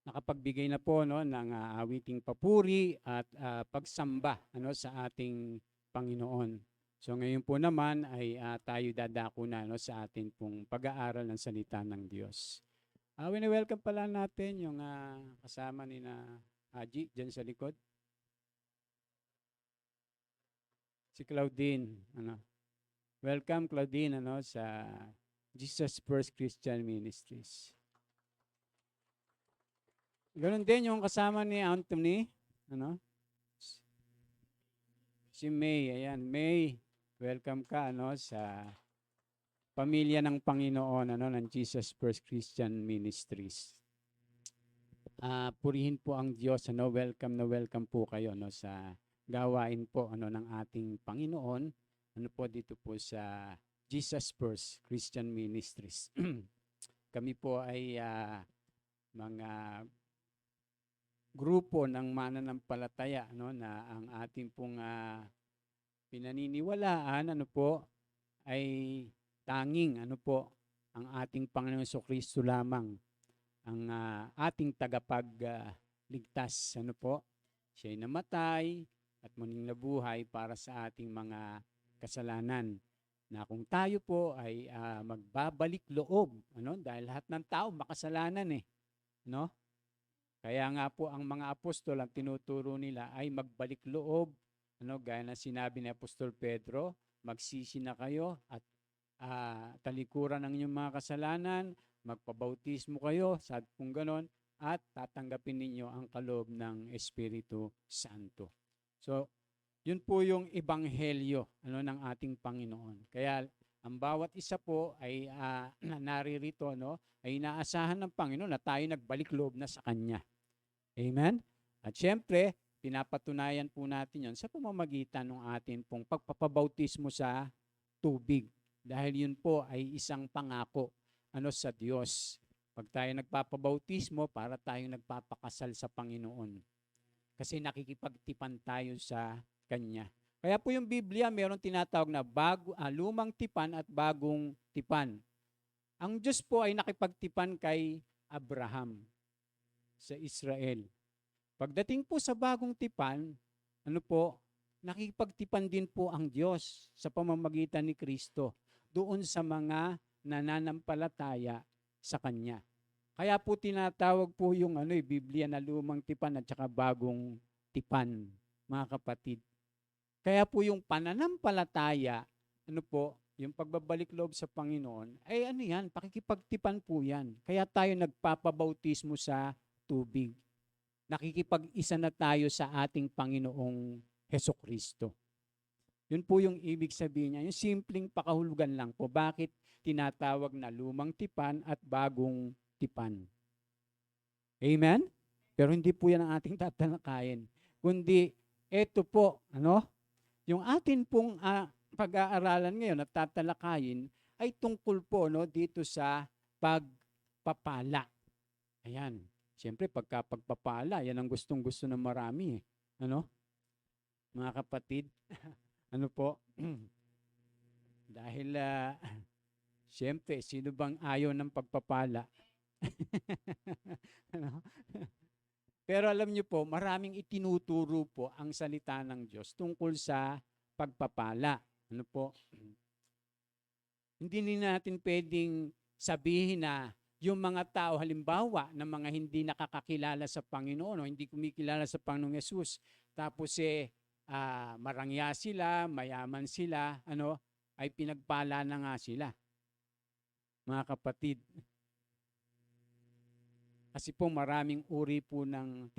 nakapagbigay na po no ng awiting papuri at pagsamba sa ating Panginoon. So ngayon po naman ay tayo dadako na sa atin pong pag-aaral ng salita ng Diyos. Wini-welcome pala natin yung kasama ni na Haji dyan sa likod. Si Claudine. Welcome Claudine sa Jesus First Christian Ministries. Ganon din yung kasama ni Anthony. Si May. Ayan, May. Welcome ka sa pamilya ng Panginoon ng Jesus First Christian Ministries. Purihin po ang Diyos. Welcome na welcome po kayo sa gawain po ng ating Panginoon. Po dito po sa Jesus First Christian Ministries. Kami po ay mga grupo ng mananampalataya na ang ating pong pinaniniwalaan ay tanging ang ating Panginoon Jesucristo lamang ang ating tagapagligtas. Siya'y namatay at muling nabuhay para sa ating mga kasalanan. Na kung tayo po ay magbabalik loob, dahil lahat ng tao makasalanan Kaya nga po ang mga apostol ang tinuturo nila ay magbalik loob, gaya na sinabi ni Apostol Pedro, magsisi na kayo at talikuran ng inyong mga kasalanan, magpabautismo kayo, sabi kung ganon, at tatanggapin ninyo ang kaloob ng Espiritu Santo. So, yun po yung ebanghelyo ng ating Panginoon. Kaya ang bawat isa po ay naririto ay inaasahan ng Panginoon na tayo nagbalik loob na sa Kanya. Amen? At syempre, pinapatunayan po natin yon sa pamamagitan ng atin pong pagpapabautismo sa tubig. Dahil yun po ay isang pangako sa Diyos. Pag tayo nagpapabautismo, para tayong nagpapakasal sa Panginoon. Kasi nakikipagtipan tayo sa Kanya. Kaya po yung Biblia, mayroong tinatawag na lumang tipan at bagong tipan. Ang Diyos po ay nakipagtipan kay Abraham sa Israel. Pagdating po sa bagong tipan, nakipagtipan din po ang Diyos sa pamamagitan ni Kristo doon sa mga nananampalataya sa Kanya. Kaya po tinatawag po yung Biblia na lumang tipan at saka bagong tipan, mga kapatid. Kaya po yung pananampalataya, yung pagbabalik loob sa Panginoon, ay yan, pakikipagtipan po yan. Kaya tayo nagpapabautismo sa tubig. Nakikipag-isa na tayo sa ating Panginoong Hesukristo. Yun po yung ibig sabihin niya. Yung simpleng pakahulugan lang po. Bakit tinatawag na lumang tipan at bagong tipan? Amen? Pero hindi po yan ang ating tatalakayin. Kundi, ito po, yung atin pong pag-aaralan ngayon at tatalakayin ay tungkol po dito sa pagpapala. Ayan. Siyempre, pagpapala, yan ang gustong-gusto ng marami. Mga kapatid, dahil, siyempre, sino bang ayaw ng pagpapala? Pero alam niyo po, maraming itinuturo po ang salita ng Diyos tungkol sa pagpapala. Hindi natin pwedeng sabihin na yung mga tao, halimbawa, ng mga hindi nakakakilala sa Panginoon o hindi kumikilala sa Panginoong Yesus, tapos marangya sila, mayaman sila, ay pinagpala na nga sila. Mga kapatid, kasi po maraming uri po ng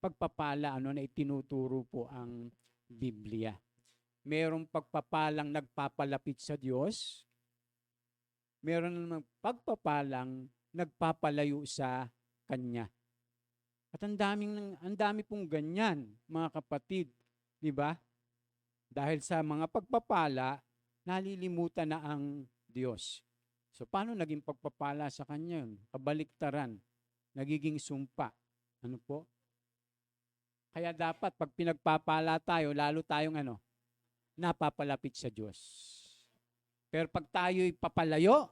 pagpapala na itinuturo po ang Biblia. Merong pagpapalang nagpapalapit sa Diyos, meron namang pagpapalang nagpapalayo sa Kanya. At ang dami pong ganyan, mga kapatid, di ba? Dahil sa mga pagpapala, nalilimutan na ang Diyos. So paano naging pagpapala sa Kanya yun? Kabaliktaran, nagiging sumpa. Kaya dapat pag pinagpapala tayo, lalo tayong napapalapit sa Diyos. Pero pag tayo'y papalayo,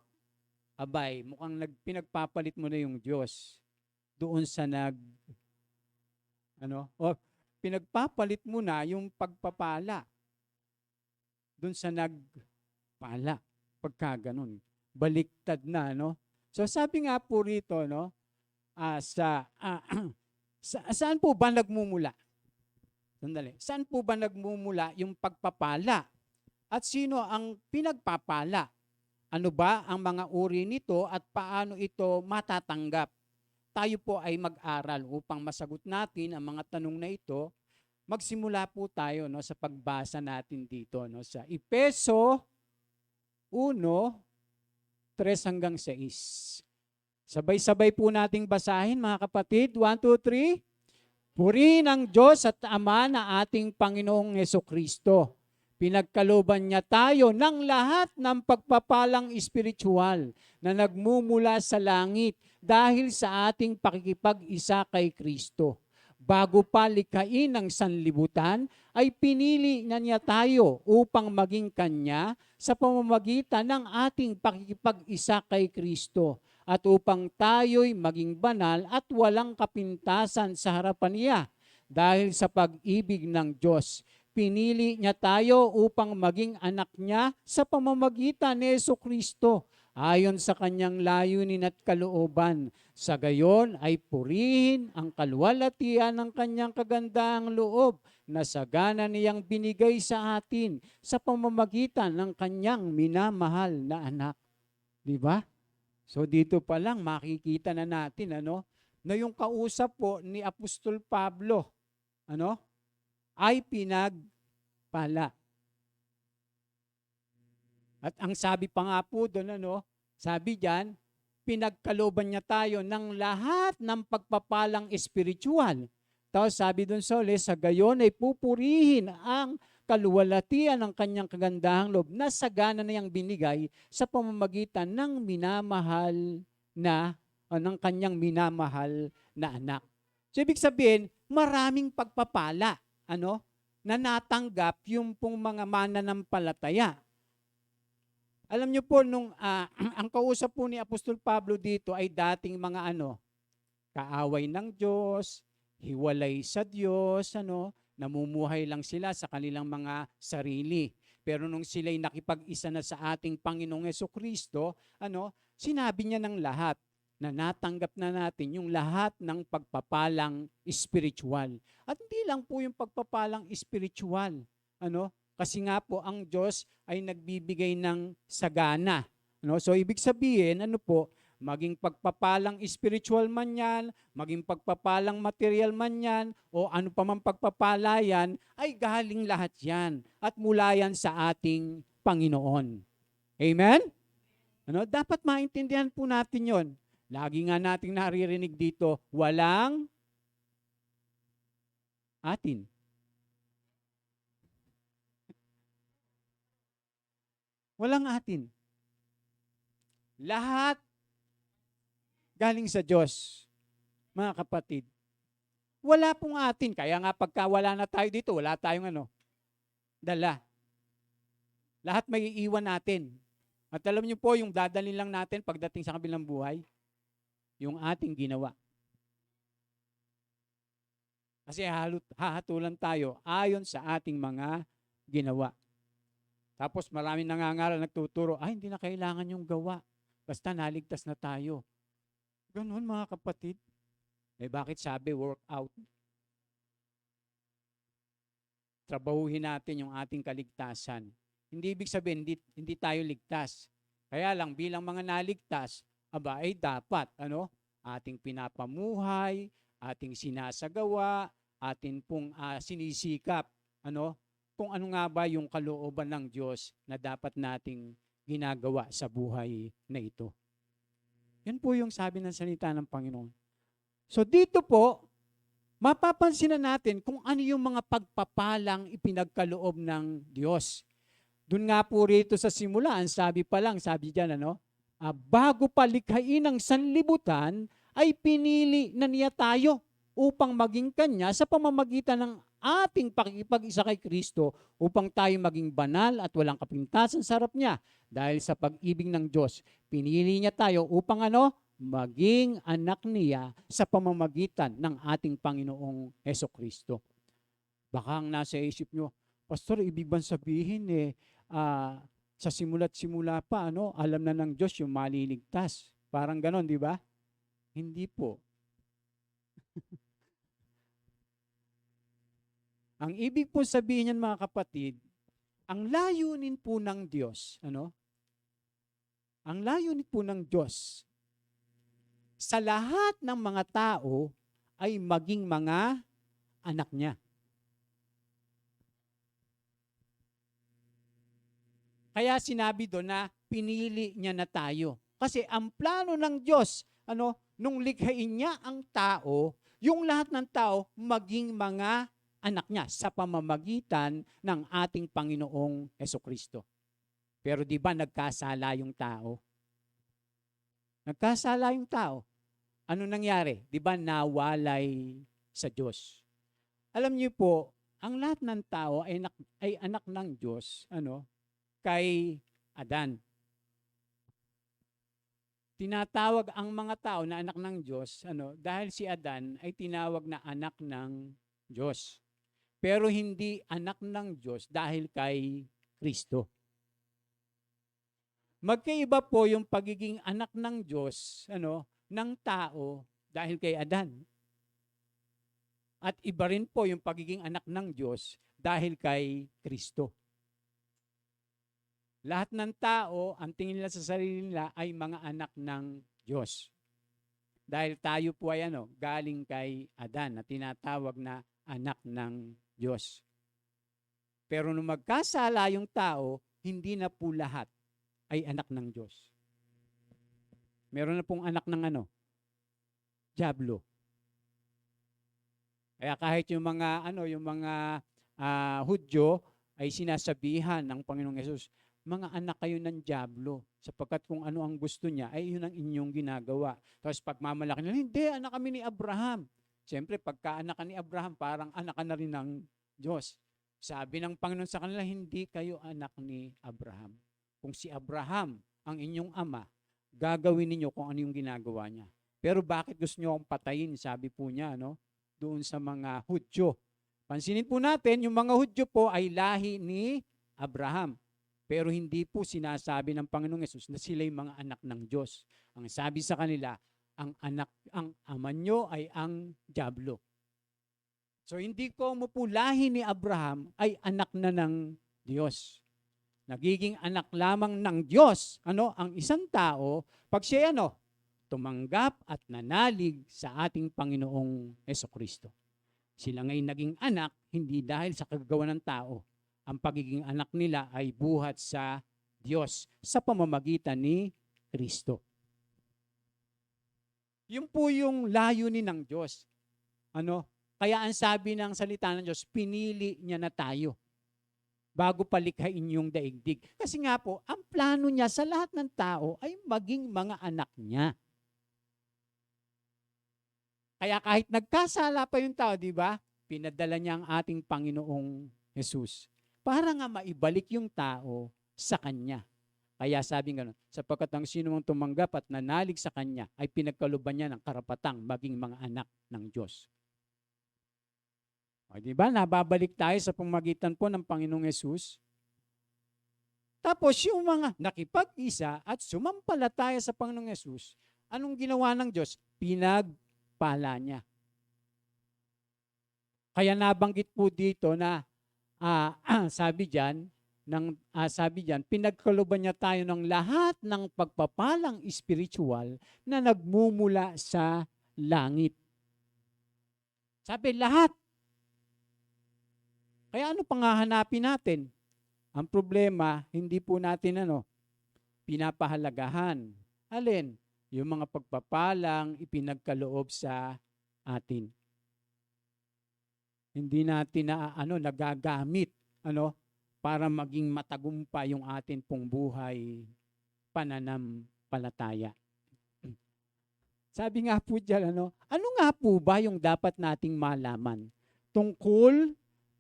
abay, mukhang pinagpapalit mo na yung Diyos. doon sa o pinagpapalit mo na yung pagpapala doon sa nagpala. Pagka ganun, baliktad na, no? So sabi nga po rito, no, saan po ba nagmumula? Sandali. Saan po ba nagmumula yung pagpapala? At sino ang pinagpapala? Ano ba ang mga uri nito at paano ito matatanggap? Tayo po ay mag-aral upang masagot natin ang mga tanong na ito. Magsimula po tayo, no, sa pagbasa natin dito, no, sa Efeso 1:3-6. Sabay-sabay po nating basahin, mga kapatid. 1, 2, 3. Purihin ang Diyos at Ama na ating Panginoong Hesukristo. Pinagkalooban niya tayo ng lahat ng pagpapalang espiritual na nagmumula sa langit dahil sa ating pakikipag-isa kay Kristo. Bago pa likhain ng sanlibutan, ay pinili na niya tayo upang maging Kanya sa pamamagitan ng ating pakikipag-isa kay Kristo at upang tayo'y maging banal at walang kapintasan sa harapan niya. Dahil sa pag-ibig ng Diyos, pinili niya tayo upang maging anak niya sa pamamagitan ni Jesucristo ayon sa kanyang layunin at kalooban. Sa gayon ay purihin ang kaluwalhatian ng kanyang kagandahang loob na sagana niyang binigay sa atin sa pamamagitan ng kanyang minamahal na anak. Di ba? So dito pa lang makikita na natin na yung kausap po ni Apostol Pablo ay pinagpala. At ang sabi pa nga po doon, sabi diyan, pinagkalooban niya tayo ng lahat ng pagpapalang espiritual. Tapos sabi doon sa gayon ay pupurihin ang kaluwalhatian ng kanyang kagandahang loob na sagana na niyang binigay sa pamamagitan ng ng kanyang minamahal na anak. So ibig sabihin, maraming pagpapala na natanggap yung pong mga mananampalataya. Alam niyo po, ang kausap po ni Apostol Pablo dito ay dating mga kaaway ng Diyos, hiwalay sa Diyos, namumuhay lang sila sa kanilang mga sarili. Pero nung sila'y nakipag-isa na sa ating Panginoong Hesukristo, sinabi niya ng lahat na natanggap na natin yung lahat ng pagpapalang espiritual. At hindi lang po yung pagpapalang espiritual, kasi nga po ang Diyos ay nagbibigay ng sagana. So ibig sabihin, maging pagpapalang spiritual man yan, maging pagpapalang material man yan, o ano pa man pagpapala yan, ay galing lahat yan. At mula yan sa ating Panginoon. Amen? Dapat maintindihan po natin yon. Lagi nga nating naririnig dito, walang atin. Walang atin. Lahat galing sa Diyos, mga kapatid. Wala pong atin. Kaya nga pagka wala na tayo dito, wala tayong dala. Lahat may iiwan natin. At alam niyo po, yung dadalhin lang natin pagdating sa kabilang buhay, yung ating ginawa. Kasi hahatulan tayo ayon sa ating mga ginawa. Tapos maraming nangangaral, nagtuturo, hindi na kailangan yung gawa. Basta naligtas na tayo. Ganun, mga kapatid. Bakit sabi work out? Trabahuhin natin yung ating kaligtasan. Hindi ibig sabihin, hindi tayo ligtas. Kaya lang, bilang mga naligtas, ay dapat, ating pinapamuhay, ating sinasagawa, ating pong sinisikap, kung ano nga ba yung kalooban ng Diyos na dapat nating ginagawa sa buhay na ito. Yan po yung sabi ng salita ng Panginoon. So dito po, mapapansin na natin kung ano yung mga pagpapalang ipinagkaloob ng Diyos. Doon nga po rito sa simulaan, sabi diyan, bago pa likhain ng sanlibutan, ay pinili na niya tayo upang maging Kanya sa pamamagitan ng ating pakikipag-isa kay Kristo upang tayo maging banal at walang kapintasan sa harap niya. Dahil sa pag-ibig ng Diyos, pinili niya tayo upang maging anak niya sa pamamagitan ng ating Panginoong Hesukristo. Baka ang nasa isip nyo, Pastor, ibig bang sabihin sa simula't simula pa, alam na ng Diyos yung maliligtas. Parang ganon, di ba? Hindi po. Ang ibig po sabihin niyan, mga kapatid, ang layunin po ng Diyos, Ang layunin po ng Diyos sa lahat ng mga tao ay maging mga anak niya. Kaya sinabi doon na pinili niya na tayo. Kasi ang plano ng Diyos, nung likhain niya ang tao, yung lahat ng tao maging mga anak niya sa pamamagitan ng ating Panginoong Hesukristo. Pero di ba nagkasala yung tao? Nagkasala yung tao. Ano nangyari? Di ba nawalay sa Diyos? Alam niyo po, ang lahat ng tao ay anak ng Diyos, kay Adan. Tinatawag ang mga tao na anak ng Diyos, dahil si Adan ay tinawag na anak ng Diyos. Pero hindi anak ng Diyos dahil kay Kristo. Magkaiba po yung pagiging anak ng Diyos, ng tao dahil kay Adan. At iba rin po yung pagiging anak ng Diyos dahil kay Kristo. Lahat ng tao, ang tingin nila sa sarili nila ay mga anak ng Diyos. Dahil tayo po ay galing kay Adan na tinatawag na anak ng Diyos. Pero nung magkasala yung tao, hindi na po lahat ay anak ng Diyos. Meron na pong anak ng Diablo. Kaya kahit yung mga Hudyo ay sinasabihan ng Panginoong Yesus, mga anak kayo ng Diablo, sapagkat kung ano ang gusto niya, ay yun ang inyong ginagawa. Tapos pagmamalaki nila, hindi, anak kami ni Abraham. Siyempre, pagka anak ka ni Abraham, parang anak ka na rin ng Diyos. Sabi ng Panginoon sa kanila, hindi kayo anak ni Abraham. Kung si Abraham ang inyong ama, gagawin ninyo kung ano yung ginagawa niya. Pero bakit gusto niyo akong patayin? Sabi po niya, doon sa mga Hudyo. Pansinin po natin, yung mga Hudyo po ay lahi ni Abraham. Pero hindi po sinasabi ng Panginoong Yesus na sila yung mga anak ng Diyos. Ang sabi sa kanila, ang ama nyo ay ang Diablo. So hindi ko mo po lahi ni Abraham ay anak na ng Diyos. Nagiging anak lamang ng Diyos, ang isang tao, pag siya tumanggap at nanalig sa ating Panginoong Hesukristo. Sila ngay naging anak, hindi dahil sa kagagawa ng tao. Ang pagiging anak nila ay buhat sa Diyos sa pamamagitan ni Kristo. Yun po yung layunin ng Diyos. Kaya ang sabi ng salita ng Diyos, pinili niya na tayo bago palikhain yung daigdig. Kasi nga po, ang plano niya sa lahat ng tao ay maging mga anak niya. Kaya kahit nagkasala pa yung tao, di ba? Pinadala niya ang ating Panginoong Jesus para nga maibalik yung tao sa Kanya. Kaya sabi nga, sapagkat ang sino mang tumanggap at nanalig sa Kanya ay pinagkaluban niya ng karapatang maging mga anak ng Diyos. O, diba? Nababalik tayo sa pamagitan po ng Panginoong Yesus. Tapos yung mga nakipag-isa at sumampalataya sa Panginoong Yesus, anong ginawa ng Diyos? Pinagpala niya. Kaya nabanggit po dito na sabi diyan, pinagkaluban niya tayo ng lahat ng pagpapalang espiritual na nagmumula sa langit. Sabi lahat. Kaya ano pang hahanapin natin? Ang problema, hindi po natin pinapahalagahan. Alin? Yung mga pagpapalang ipinagkaloob sa atin. Hindi natin nagagamit para maging matagumpay yung atin pong buhay pananampalataya. Sabi nga po diyan, ano nga po ba yung dapat nating malaman tungkol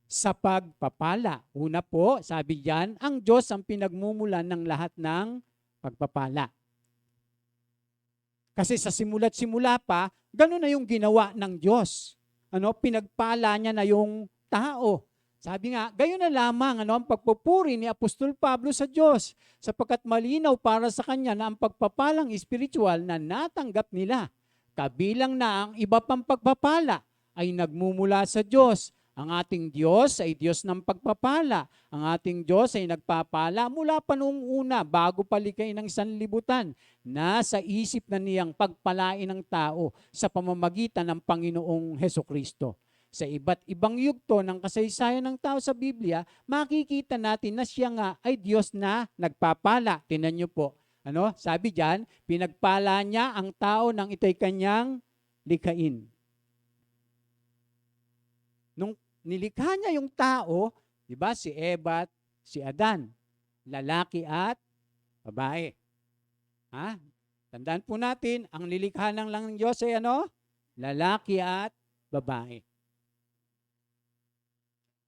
sa pagpapala? Una po, sabi diyan, ang Diyos ang pinagmumulan ng lahat ng pagpapala. Kasi sa simula't simula pa, gano'n na yung ginawa ng Diyos. Pinagpala niya na yung tao. Sabi nga, gayon na lamang ang pagpupuri ni Apostol Pablo sa Diyos, sapagkat malinaw para sa kanya na ang pagpapalang espiritual na natanggap nila, kabilang na ang iba pang pagpapala, ay nagmumula sa Diyos. Ang ating Diyos ay Diyos ng pagpapala. Ang ating Diyos ay nagpapala mula pa noong una, bago palikay ng sanlibutan. Nasa isip na niyang pagpalain ng tao sa pamamagitan ng Panginoong Hesukristo. Sa iba't ibang yugto ng kasaysayan ng tao sa Biblia, makikita natin na siya nga ay Diyos na nagpapala. Tingnan niyo po. Sabi diyan, pinagpala niya ang tao nang ito'y kanyang likhain. Nung nilikha niya yung tao, di ba, si Eva at si Adan, lalaki at babae. Tandaan po natin, ang nilikha ng lang ng Diyos ay lalaki at babae.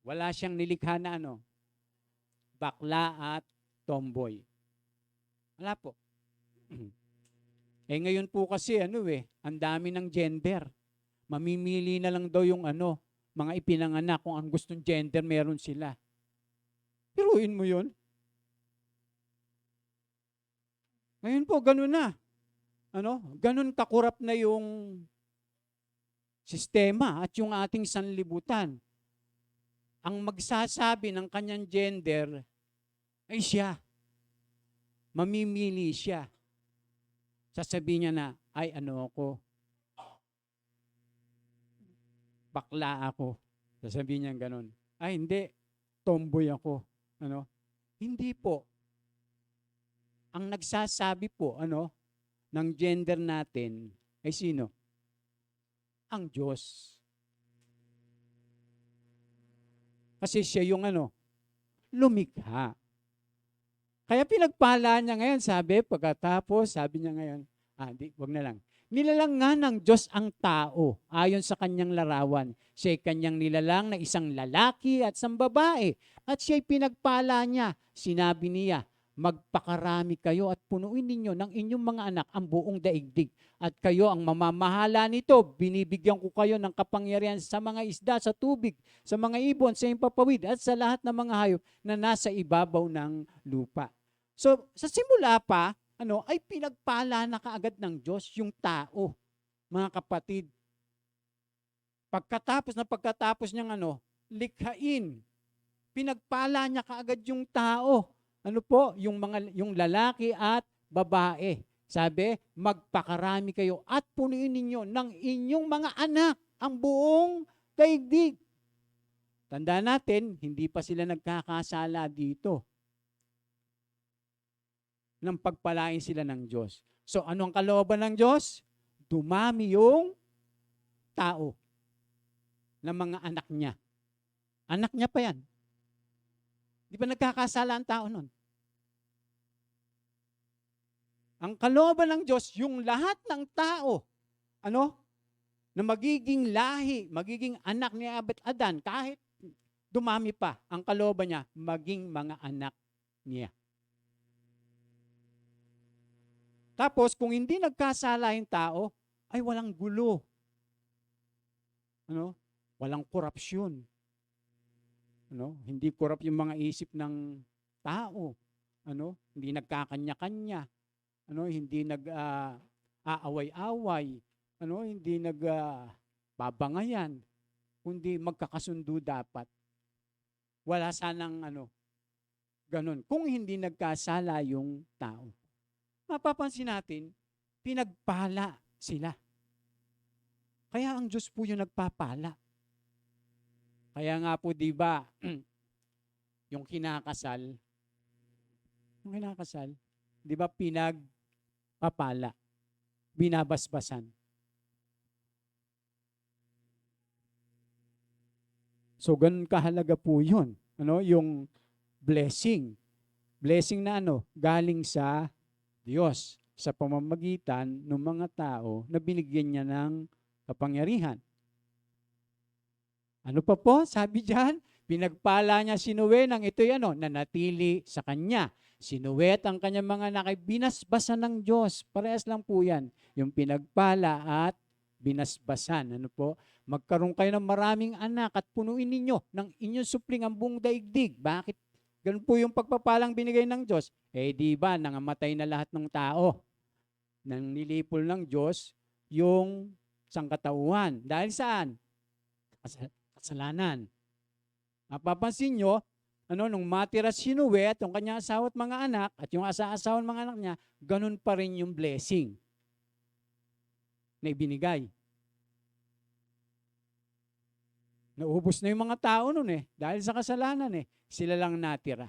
Wala siyang nilikha na bakla at tomboy. Wala po. Ngayon po kasi ang dami ng gender. Mamimili na lang daw yung mga ipinanganak kung ang gustong gender meron sila. Piruin mo yun. Ngayon po, ganun na. Ganun kakurap na yung sistema at yung ating sanlibutan. Ang magsasabi ng kanyang gender ay siya. Mamimili siya. Sasabihin niya na, ay ako, bakla ako. Sasabihin niya ganun. Ay hindi, tomboy ako. Hindi po. Ang nagsasabi po ng gender natin ay sino? Ang Diyos. Kasi siya yung lumikha. Kaya pinagpala niya ngayon, sabi niya ngayon, wag na lang. Nilalang nga ng Diyos ang tao ayon sa kanyang larawan. Siya'y kanyang nilalang na isang lalaki at isang babae. At siya'y pinagpala niya. Sinabi niya, magpakarami kayo at punuin ninyo ng inyong mga anak ang buong daigdig. At kayo ang mamamahala nito. Binibigyan ko kayo ng kapangyarihan sa mga isda, sa tubig, sa mga ibon, sa impapawid, at sa lahat ng mga hayop na nasa ibabaw ng lupa. So, sa simula pa, ay pinagpala na kaagad ng Diyos yung tao, mga kapatid. Pagkatapos niyang likhain, pinagpala niya kaagad yung tao. Yung lalaki at babae. Sabi, magpakarami kayo at punuin ninyo ng inyong mga anak ang buong daigdig. Tandaan natin, hindi pa sila nagkakasala dito. Nang pagpalain sila ng Diyos. So, ano ang kalooban ng Diyos? Dumami yung tao ng mga anak niya. Anak niya pa yan. Di ba nagkakasala ang tao nun? Ang kalooban ng Diyos, yung lahat ng tao, na magiging lahi, magiging anak ni Eva at Adan, kahit dumami pa, ang kalooban niya, maging mga anak niya. Tapos, kung hindi nagkasala yung tao, ay walang gulo. Walang korupsyon. Hindi korrupt yung mga isip ng tao. Hindi nagkakanya-kanya. Hindi nag-aaway-away. Hindi nagbabangayan. Kundi magkakasundo dapat. Wala sanang ganun. Kung hindi nagkasala yung tao. Mapapansin natin, pinagpala sila. Kaya ang Diyos po yung nagpapala. Kaya nga po, di ba, yung kinakasal, di ba pinagpapala, binabasbasan. So, ganun kahalaga po yun. Yung blessing. Blessing na galing sa Diyos sa pamamagitan ng mga tao na binigyan niya ng kapangyarihan. Ano pa po? Sabi diyan, Pinagpala niya si Noe nang ito'y nanatili sa kanya. Si Noe at ang kanyang mga anak ay binasbasan ng Diyos. Parehas lang po yan. Yung pinagpala at binasbasan. Ano po? Magkaroon kayo ng maraming anak at punuin ninyo ng inyong supling ang buong daigdig. Bakit? Ganun po yung pagpapalang binigay ng Diyos. Di ba, nangamatay na lahat ng tao. Nang nilipol ng Diyos yung sangkatauhan. Dahil saan? Kasalanan. Mapapansin nyo, nung matira si Noe at yung kanyang asawa at mga anak, at yung asa-asawa at mga anak niya, ganun pa rin yung blessing na ibinigay. Naubos na yung mga tao nun dahil sa kasalanan sila lang natira.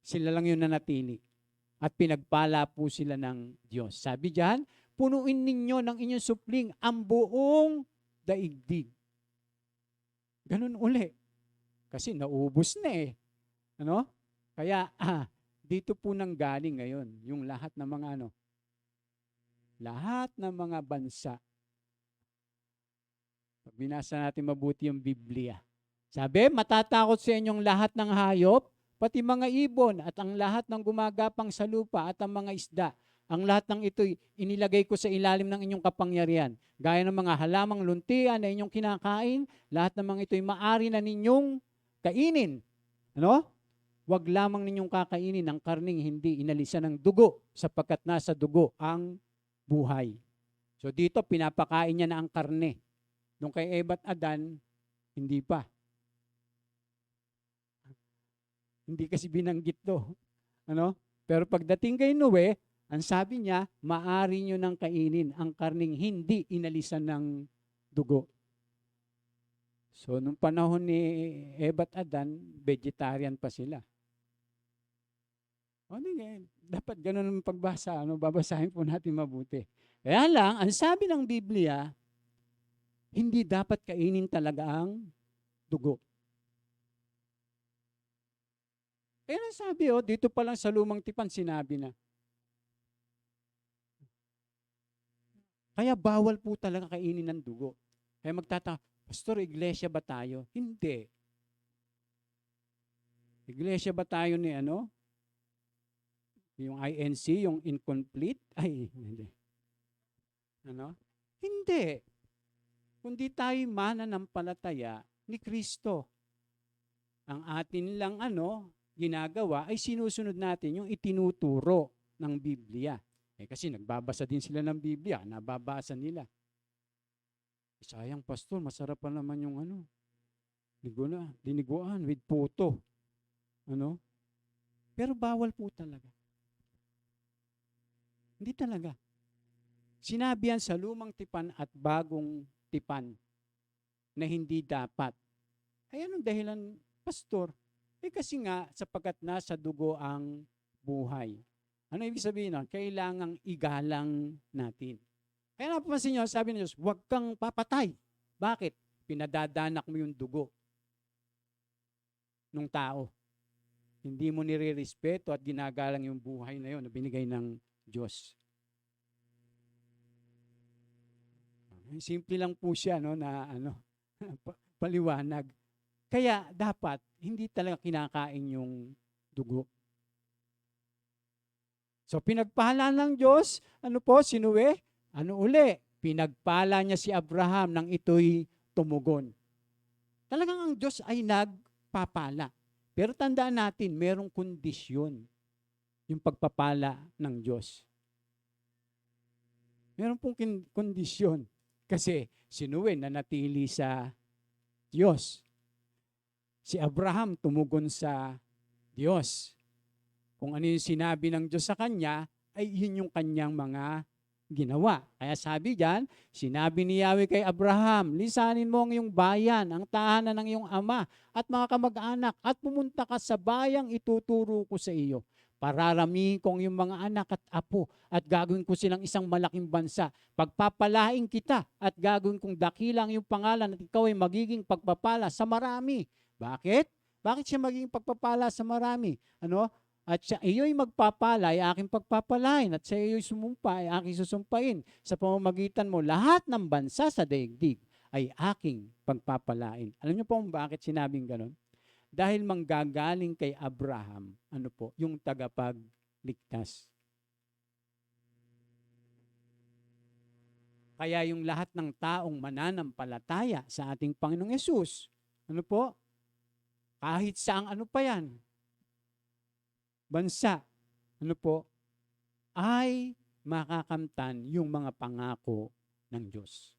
Sila lang yung nanatili. At pinagpala po sila ng Diyos. Sabi diyan, punuin ninyo ng inyong supling ang buong daigdig. Ganun uli. Kasi naubos na Kaya dito po nang galing ngayon yung lahat ng mga lahat ng mga bansa. Pag binasa natin mabuti yung Biblia. Sabi, matatakot sa inyong lahat ng hayop, pati mga ibon at ang lahat ng gumagapang sa lupa at ang mga isda. Ang lahat ng ito'y inilagay ko sa ilalim ng inyong kapangyarihan. Gaya ng mga halamang luntian na inyong kinakain, lahat ng mga ito'y maari na ninyong kainin. Huwag lamang ninyong kakainin ang karning hindi inalisan ng dugo sapagkat nasa dugo ang buhay. So dito, pinapakain niya na ang karne. Nung kay Eva at Adan, hindi pa. Hindi kasi binanggit to. Pero pagdating kay Noe, ang sabi niya, maari nyo nang kainin ang karning hindi inalisan ng dugo. So, nung panahon ni Eva at Adan, vegetarian pa sila. Dapat ganun ang pagbasa. Babasahin po natin mabuti. Kaya lang, ang sabi ng Biblia, hindi dapat kainin talaga ang dugo. Kaya sabi, dito pa lang sa Lumang Tipan, sinabi na. Kaya bawal po talaga kainin ng dugo. Kaya magtataka, Pastor, iglesia ba tayo? Hindi. Iglesia ba tayo ni yung INC, yung incomplete? Ay, hindi. Hindi. Kundi tayo mananampalataya ni Kristo. Ang atin lang ginagawa ay sinusunod natin yung itinuturo ng Biblia. Kasi nagbabasa din sila ng Biblia, nababasa nila. Sayang, Pastor, masarap pa naman yung diniguan with puto. Pero bawal po talaga. Hindi talaga. Sinabi yan sa Lumang Tipan at Bagong Tipan na hindi dapat. Ay anong dahilan, Pastor? Kasi nga, sapagkat nasa dugo ang buhay. Ano ibig sabihin nun? Kailangang igalang natin. Kaya napapansin nyo, sabi ng Diyos, huwag kang papatay. Bakit? Pinadadanak mo yung dugo ng tao. Hindi mo nire-respeto at ginagalang yung buhay na yun na binigay ng Diyos. Simple lang po siya paliwanag. Kaya dapat hindi talaga kinakain yung dugo. So pinagpala ng Diyos, si Noe? Pinagpala niya si Abraham nang ito'y tumugon. Talagang ang Diyos ay nagpapala. Pero tandaan natin, merong kondisyon yung pagpapala ng Diyos. Meron pong kondisyon. Kasi si Noe nanatili sa Diyos. Si Abraham tumugon sa Diyos. Kung ano yung sinabi ng Diyos sa kanya, ay yun yung kanyang mga ginawa. Kaya sabi diyan, sinabi ni Yahweh kay Abraham, lisanin mo ang iyong bayan, ang tahanan ng iyong ama at mga kamag-anak at pumunta ka sa bayang ituturo ko sa iyo. Pararamihin ko ang iyong mga anak at apo at gagawin ko silang isang malaking bansa. Pagpapalain kita at gagawin kong dakila ang iyong pangalan at ikaw ay magiging pagpapala sa marami. Bakit? Bakit siya magiging pagpapala sa marami? At sa iyo'y magpapala ay aking pagpapalain at sa iyo'y sumumpa ay aking susumpain. Sa pamamagitan mo, lahat ng bansa sa daigdig ay aking pagpapalain. Alam niyo po bakit sinabing ganon? dahil manggagaling kay Abraham, ano po, yung tagapagligtas. Kaya yung lahat ng taong mananampalataya sa ating Panginoong Yesus, ano po, kahit saang ano pa yan, bansa, ano po, ay makakamtan yung mga pangako ng Diyos.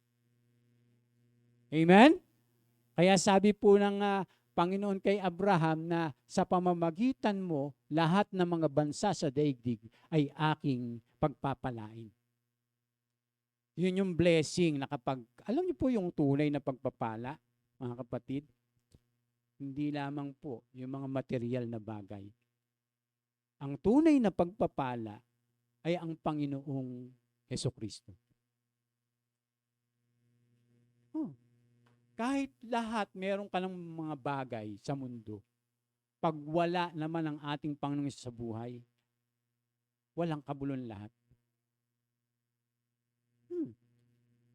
Amen? Kaya sabi po ng Panginoon kay Abraham na sa pamamagitan mo, lahat ng mga bansa sa daigdig ay aking pagpapalain. Yun yung blessing na kapag, alam niyo po yung tunay na pagpapala, mga kapatid, hindi lamang po yung mga material na bagay. Ang tunay na pagpapala ay ang Panginoong Hesukristo. Kahit lahat meron ka ng mga bagay sa mundo, pag wala naman ang ating Panginoon sa buhay, walang kabulon lahat.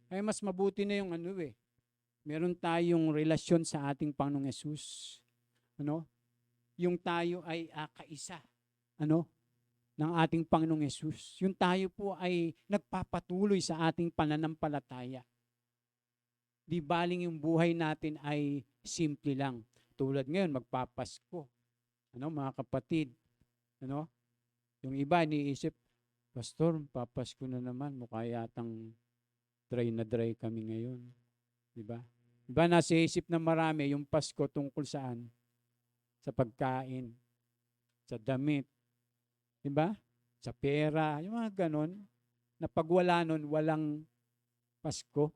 Ay mas mabuti na yung meron tayong relasyon sa ating Panginoong Yesus. Yung tayo ay kaisa. Ng ating Panginoong Yesus. Yung tayo po ay nagpapatuloy sa ating pananampalataya. Di baling yung buhay natin ay simple lang. Tulad ngayon, magpapasko. Mga kapatid, yung iba iniisip, Pastor, papasko na naman, mukha yatang dry na dry kami ngayon. Diba? Diba nasa isip na marami yung Pasko tungkol saan? Sa pagkain, sa damit, diba? Sa pera, yung mga ganon, na pag wala nun, walang Pasko.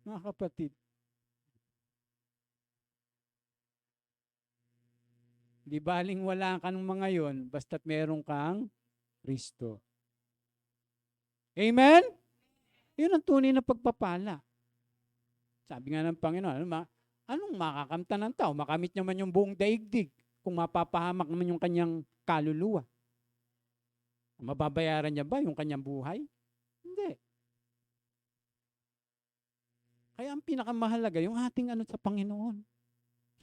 Mga kapatid. Di baling wala ka ng mga yon, basta't meron kang Kristo. Amen? Yun ang tunay na pagpapala. Sabi nga ng Panginoon, anong makakamtan ng tao? Makamit naman yung buong daigdig kung mapapahamak naman yung kanyang kaluluwa. Mababayaran niya ba yung kanyang buhay? Hindi. Kaya ang pinakamahalaga, yung ating sa Panginoon.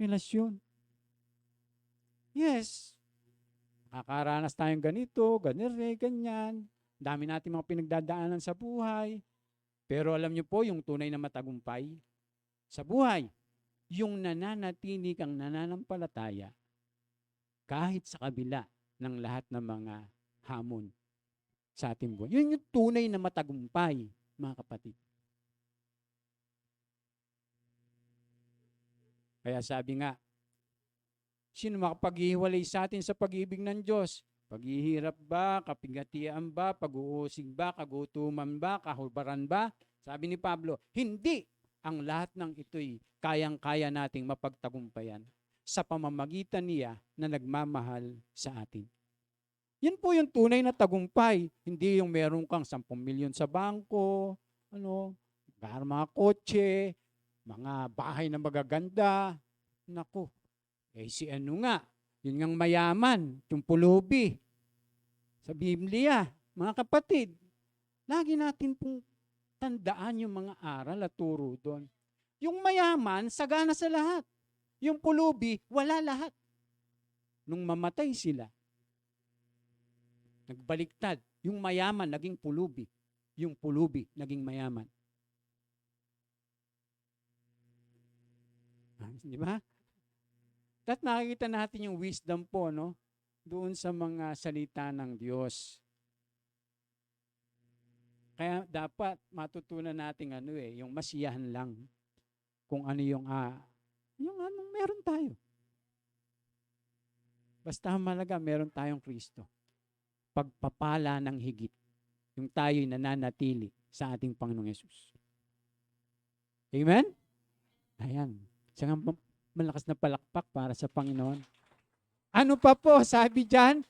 Relasyon. Yes. Nakakaranas tayong ganito, ganyan. Dami natin mga pinagdadaanan sa buhay. Pero alam niyo po, yung tunay na matagumpay sa buhay, yung nananatili kang nananampalataya kahit sa kabila ng lahat ng mga hamon sa ating buhay. Yun yung tunay na matagumpay, mga kapatid. Kaya sabi nga, sino makapaghiwalay sa atin sa pag-ibig ng Diyos? Paghihirap ba, kapigatian ba, pag-uusig ba, kagutuman ba, kahubaran ba? Sabi ni Pablo, hindi ang lahat ng ito'y kayang-kaya nating mapagtagumpayan sa pamamagitan niya na nagmamahal sa atin. Yan po yung tunay na tagumpay. Hindi yung meron kang 10 milyon sa bangko, mga kotse, mga bahay na magaganda. Naku, si yun ngang mayaman, yung pulubi. Sa Biblia, mga kapatid, lagi natin pong tandaan yung mga aral at turo doon. Yung mayaman, sagana sa lahat. Yung pulubi, wala lahat. Nung mamatay sila, nagbaliktad. Yung mayaman, naging pulubi. Yung pulubi, naging mayaman. Di ba? At nakikita natin yung wisdom po, doon sa mga salita ng Diyos. Kaya dapat matutunan natin yung masiyahan lang kung ano yung anong meron tayo. Basta malaga meron tayong Kristo. Pagpapala ng higit. Yung tayo'y nananatili sa ating Panginoong Yesus. Amen? Ayan. Siya nga malakas na palakpak para sa Panginoon. Ano pa po, sabi dyan,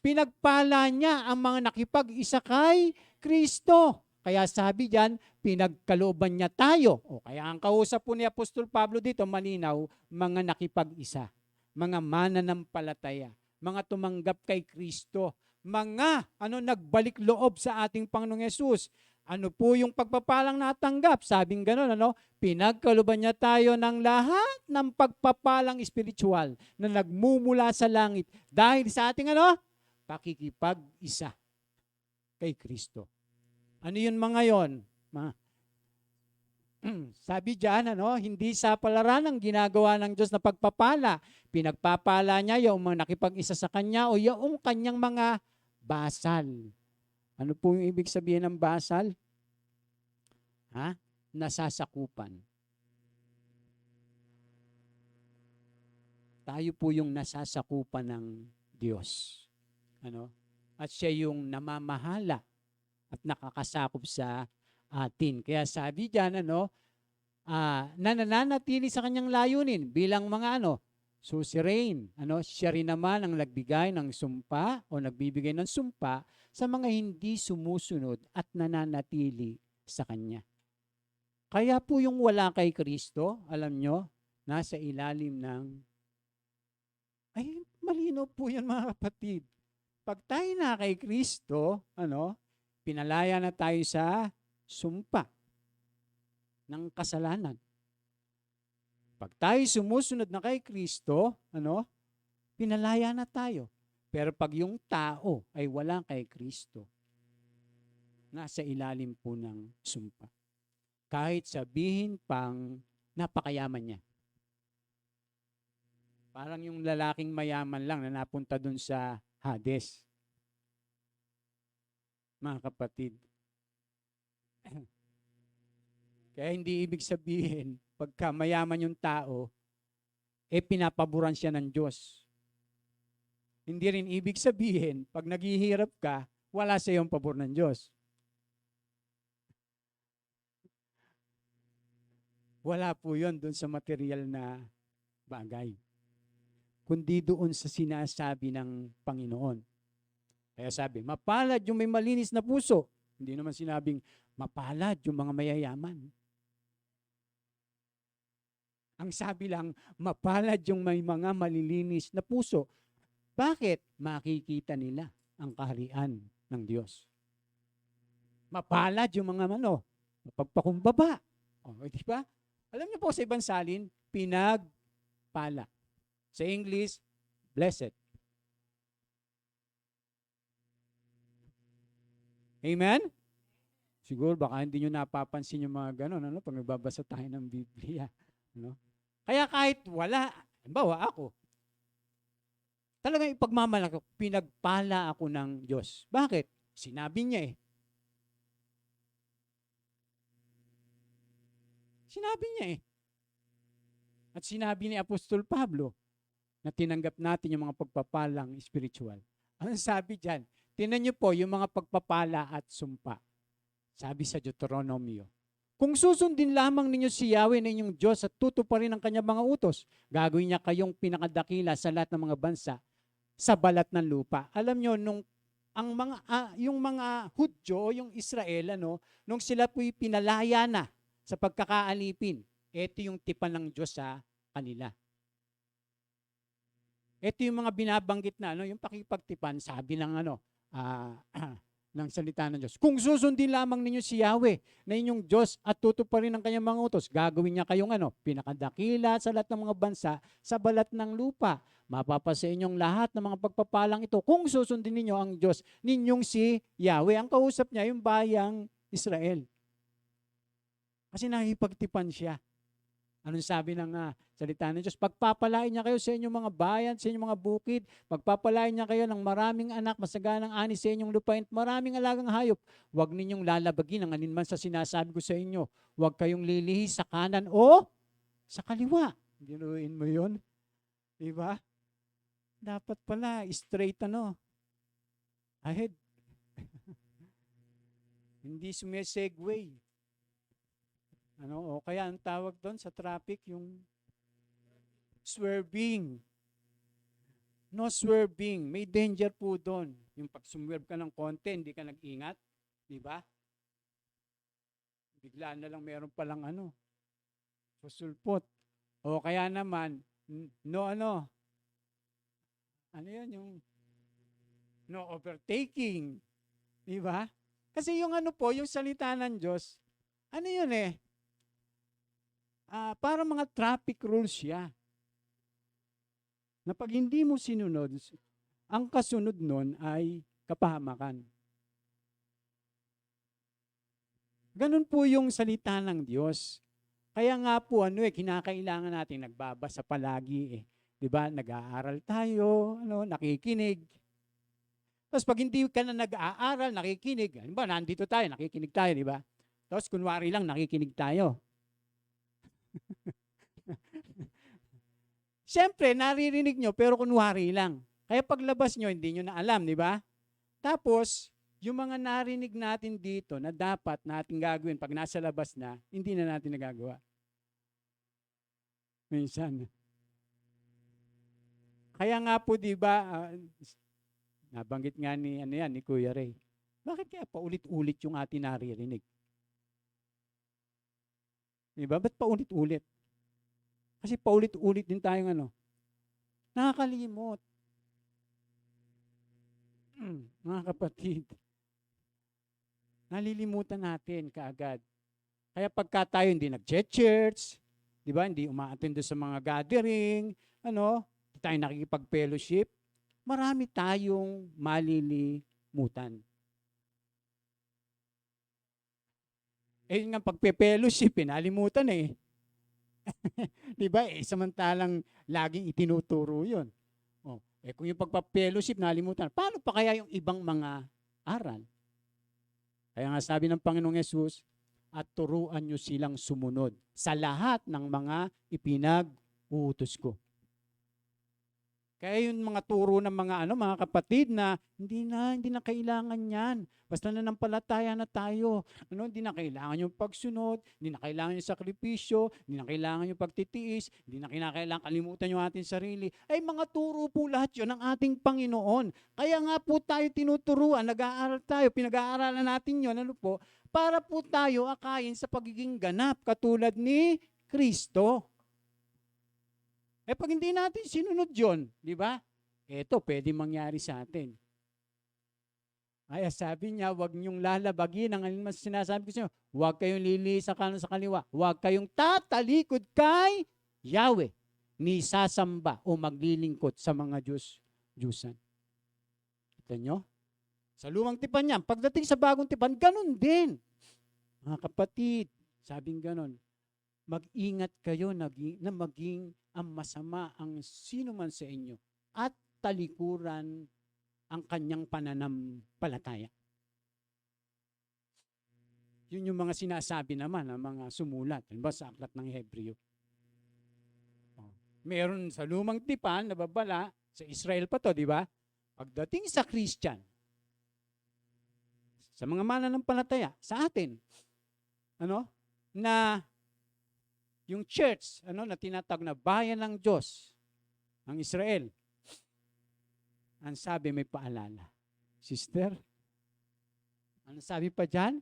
pinagpala niya ang mga nakipag-isa kay Kristo. Kaya sabi dyan, pinagkalooban niya tayo. Kaya ang kausap po ni Apostol Pablo dito, malinaw, mga nakipag-isa, mga mananampalataya, mga tumanggap kay Kristo, mga nagbalik loob sa ating Panginoong Yesus. Ano po yung pagpapalang natanggap? Sabing gano'n, ano? Pinagkalooban niya tayo ng lahat ng pagpapalang espiritual na nagmumula sa langit dahil sa ating ano? Pakikipag-isa kay Kristo. Ano yun mga yon? Sabi diyan, ano, hindi sa palaran ang ginagawa ng Diyos na pagpapala. Pinagpapala niya yung mga nakipag-isa sa Kanya o yung Kanyang mga basal. Ano po yung ibig sabihin ng basal? Ha? Nasasakupan. Tayo po yung nasasakupan ng Diyos. Ano? At siya yung namamahala at nakakasakop sa atin. Kaya sabi diyan, ano, nananatili sa kanyang layunin bilang mga ano, suzerain. Ano, siya rin naman ang nagbigay ng sumpa o nagbibigay ng sumpa sa mga hindi sumusunod at nananatili sa kanya. Kaya po yung wala kay Kristo, alam nyo, nasa ilalim ng, ay malino po yan mga kapatid. Pag tayo na kay Kristo, ano, pinalaya na tayo sa sumpa ng kasalanan. Pag tayo sumusunod na kay Kristo, ano, pinalaya na tayo. Pero pag yung tao ay wala kay Kristo, nasa ilalim po ng sumpa. Kahit sabihin pang napakayaman niya. Parang yung lalaking mayaman lang na napunta dun sa Hades. Mga kapatid. Kaya hindi ibig sabihin, pagka mayaman yung tao, pinapaboran siya ng Diyos. Hindi rin ibig sabihin, pag naghihirap ka, wala sa iyong pabor ng Diyos. Wala po yun doon sa material na bagay. Kundi doon sa sinasabi ng Panginoon. Kaya sabi, mapalad yung may malinis na puso. Hindi naman sinabing, mapalad yung mga mayayaman. Ang sabi lang, mapalad yung may mga malilinis na puso. Bakit? Makikita nila ang kaharian ng Diyos. Mapalad yung mga mapagpakumbaba. Di ba? Alam niyo po sa ibang salin, pinagpala. Sa English, blessed. Amen? Siguro baka hindi nyo napapansin yung mga ganon, pag nagbabasa tayo ng Biblia. Ano? Kaya kahit wala, halimbawa ako, talagang ipagmamalaki, pinagpala ako ng Diyos. Bakit? Sinabi niya eh. Sinabi niya eh. At sinabi ni Apostol Pablo na tinanggap natin yung mga pagpapalang spiritual. Ang sabi dyan, tinan niyo po yung mga pagpapala at sumpa. Sabi sa Deuteronomio, kung susundin lamang ninyo si Yahweh na inyong Diyos at tutuparin ang kanyang mga utos, gagawin niya kayong pinakadakila sa lahat ng mga bansa sa balat ng lupa. Alam niyo, yung mga Hudyo o yung Israel, nung sila po'y pinalaya na sa pagkakaalipin, ito yung tipan ng Diyos sa kanila. Ito yung mga binabanggit na, yung pakipagtipan, sabi ng ng salita ng Diyos. Kung susundin lamang ninyo si Yahweh na inyong Diyos at tutuparin ang kanyang mga utos, gagawin niya kayong pinakadakila sa lahat ng mga bansa sa balat ng lupa. Mapapasa inyong lahat ng mga pagpapalang ito kung susundin ninyo ang Diyos ninyong si Yahweh. Ang kausap niya yung bayang Israel. Kasi nakipagtipan siya. Anong sabi ng salita ng Diyos? Pagpapalain niya kayo sa inyong mga bayan, sa inyong mga bukid. Pagpapalain niya kayo ng maraming anak, masaganang ani sa inyong lupain, maraming alagang hayop. Huwag ninyong lalabagin ang aninman sa sinasabi ko sa inyo. Huwag kayong lilihi sa kanan o sa kaliwa. Ginuin mo yun? Diba? Dapat pala, straight ahead. Hindi sumisegue. O kaya ang tawag doon sa traffic, yung swerving. No swerving. May danger po doon. Yung pag sumwerve ka ng konti, hindi ka nag-ingat. Di ba? Biglaan na lang meron palang susulpot. O kaya naman, ano yun, yung no overtaking. Di ba? Kasi yung ano po, yung salita ng Diyos, ano yun eh, para mga traffic rules siya. Na pag hindi mo sinunod, ang kasunod nun ay kapahamakan. Ganun po yung salita ng Diyos. Kaya nga po kinakailangan natin nagbabasa palagi eh. 'Di ba? Nag-aaral tayo, nakikinig. Tapos pag hindi ka na nag-aaral, nakikinig, halimbawa nandito tayo, nakikinig tayo, 'di ba? Tapos kunwari lang nakikinig tayo. Siyempre, naririnig nyo pero kunwari lang. Kaya paglabas nyo, hindi nyo na alam, di ba? Tapos, yung mga narinig natin dito na dapat natin gagawin pag nasa labas na, hindi na natin nagagawa. Minsan. Kaya nga po, di ba, nabanggit nga ni Kuya Ray, bakit kaya paulit-ulit yung ating naririnig? Di ba? Ba't paulit-ulit? Kasi paulit-ulit din tayong nakakalimot. Mga kapatid, nalilimutan natin kaagad. Kaya pagka tayo hindi nag-church, di ba, hindi umaattend sa mga gathering, hindi tayo nakikipag-fellowship, marami tayong malilimutan. Eh nga pagpe-fellowship, nalimutan eh. Di ba? Samantalang laging itinuturo yun. Kung yung pagpa-fellowship nalimutan, paano pa kaya yung ibang mga aral? Kaya nga sabi ng Panginoong Yesus, at turuan nyo silang sumunod sa lahat ng mga ipinag-uutos ko. Kaya yung mga turo ng mga kapatid na hindi na kailangan yan. Basta nanampalataya na tayo. Hindi na kailangan yung pagsunod, hindi na kailangan yung sakripisyo, hindi na kailangan yung pagtitiis, hindi na kinakailangan kalimutan yung ating sarili. Ay mga turo po lahat yun ng ating Panginoon. Kaya nga po tayo tinuturuan, nag-aaral tayo, pinag-aaralan natin yun, para po tayo akayin sa pagiging ganap katulad ni Kristo. Pag hindi natin sinunod yun, di ba? Ito, pwede mangyari sa atin. Ay, sabi niya, huwag niyong lalabagin ang mas sinasabi ko sa inyo. Huwag kayong lili sa kanan sa kaliwa. Huwag kayong tatalikod kay Yahweh, ni sasamba o maglilingkod sa mga Diyusan. Kita nyo? Sa lumang tipan niya, pagdating sa bagong tipan, ganun din. Mga kapatid, sabing ganun. Mag-ingat kayo na maging ang masama ang sino man sa inyo at talikuran ang kanyang pananampalataya. Yun yung mga sinasabi naman ng mga sumulat, halimbawa sa aklat ng Hebreo. Meron sa lumang tipan, nababala, sa Israel pa to, di ba? Pagdating sa Christian, sa mga mananampalataya, sa atin, na yung church, na tinatawag na bayan ng Diyos, ang Israel, ang sabi may paalala. Sister, ano sabi pa dyan?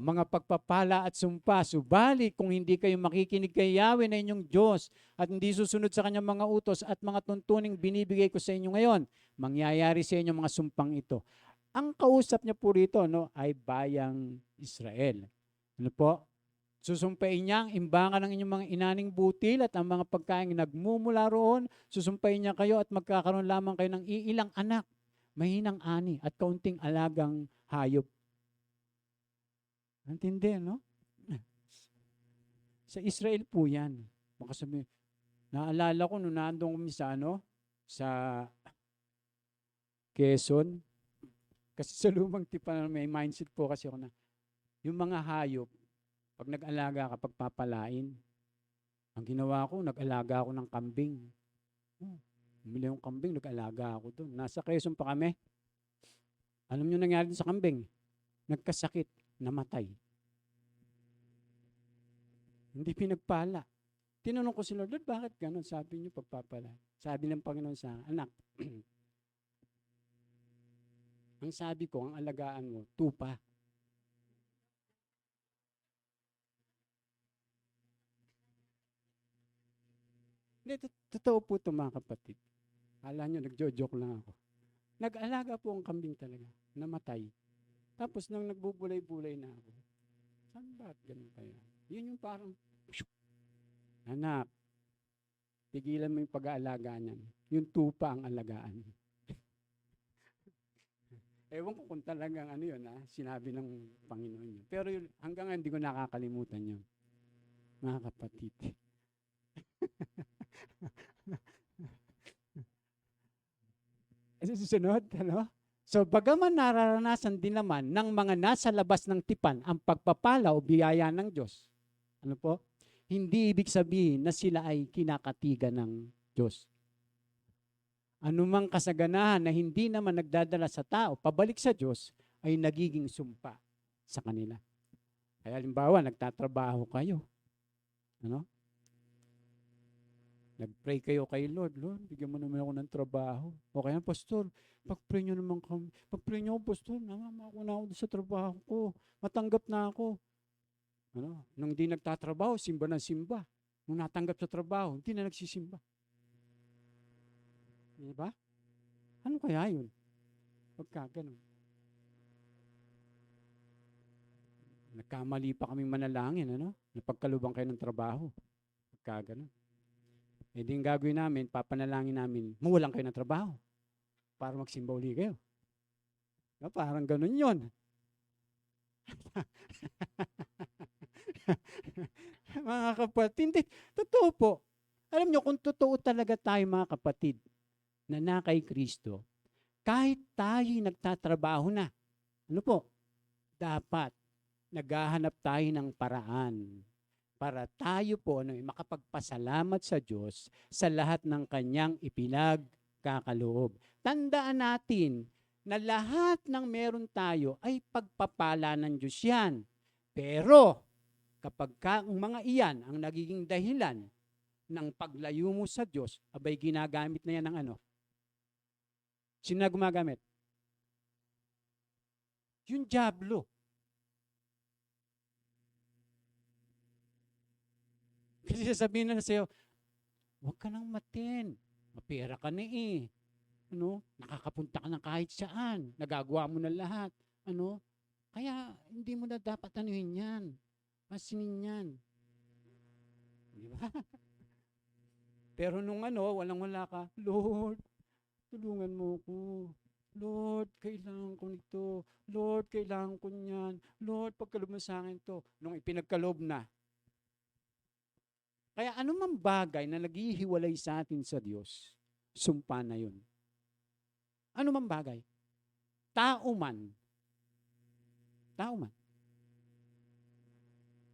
Mga pagpapala at sumpa, subalit kung hindi kayo makikinig kay Yahweh na inyong Diyos at hindi susunod sa kanyang mga utos at mga tuntuning binibigay ko sa inyo ngayon, mangyayari sa inyo mga sumpang ito. Ang kausap niya po rito ay bayang Israel. Ano po? Susumpain niya ang imbangan ng inyong mga inaning butil at ang mga pagkain nagmumula roon. Susumpain niya kayo at magkakaroon lamang kayo ng iilang anak, mahinang ani at kaunting alagang hayop. Antindi, no? Sa Israel po yan. Baka sabihin, naalala ko nung nandun kami sa Quezon. Kasi sa lumang tipan may mindset po kasi ako na yung mga hayop, pag nag-alaga ka, pagpapalain, ang ginawa ko, nag-alaga ako ng kambing. Bumili yung kambing, nag-alaga ako doon. Nasa Quezon pa kami. Alam niyo nangyari sa kambing? Nagkasakit, namatay. Hindi pinagpala. Tinanong ko si Lord, bakit ganun? Sabi niyo, pagpapala. Sabi ng Panginoon sa anak, ang sabi ko, ang alagaan mo, tupa. Hindi, totoo po ito mga kapatid. Kala nyo, nagjo-joke lang ako. Nag-alaga po ang kambing talaga. Namatay. Tapos nang nagbubulay-bulay na ako, saan ba ganun kaya? Yun yung parang, anak, tigilan mo yung pag-aalaga niyan. Yung tupa ang alagaan. Ewan ko kung talagang ano yun, sinabi ng Panginoon yun. Pero yun, hanggang ngayon, hindi ko nakakalimutan yun. Mga kapatid. Susunod, ano? So, bagaman nararanasan din naman ng mga nasa labas ng tipan ang pagpapala o biyaya ng Diyos. Ano po? Hindi ibig sabihin na sila ay kinakatigan ng Diyos. Anumang kasaganahan na hindi naman nagdadala sa tao pabalik sa Diyos ay nagiging sumpa sa kanila. Kaya halimbawa, nagtatrabaho kayo. Ano? Nag-pray kayo kay Lord. Lord, bigyan mo naman ako ng trabaho. O kaya, Pastor, pag-pray nyo naman kami. Pag-pray nyo ako, Pastor, namama na ako sa trabaho ko. Matanggap na ako. Ano? Nung di nagtatrabaho, simba ng simba. Nung natanggap sa trabaho, hindi na nagsisimba. Diba? Ano kaya yun? Pagka ganun. Nagkamali pa kaming manalangin, ano? Napagkalubang kayo ng trabaho. Pagka ganun. Eh di yung gagawin namin, papanalangin namin, mawalan kayo ng trabaho para magsimba uli kayo. No, parang ganun yun. Mga kapatid, totoo po. Alam nyo, kung totoo talaga tayo mga kapatid, na kay Kristo, kahit tayo'y nagtatrabaho na, ano po, dapat naghahanap tayo ng paraan para tayo po makapagpasalamat sa Diyos sa lahat ng kanyang ipinagkakaloob. Tandaan natin na lahat ng meron tayo ay pagpapala ng Diyos yan. Pero kapag ang mga iyan ang nagiging dahilan ng paglayo mo sa Diyos, abay ginagamit na yan ng ano? Sino na gumagamit? Yung dyablo. Kasi sasabihin na sa'yo, huwag ka nang matin. Mapera ka na eh. Ano? Nakakapunta ka na kahit saan. Nagagawa mo na lahat. Ano? Kaya hindi mo na dapat anuhin yan. Masinin yan. Di ba? Pero nung walang-wala ka, Lord, tulungan mo ko. Lord, kailangan ko nito. Lord, kailangan ko niyan. Lord, pagkalob mo sa akin to. Nung ipinagkalob na, kaya anumang bagay na naghihiwalay sa atin sa Diyos, sumpa na yun. Anumang bagay. Tao man. Tao man.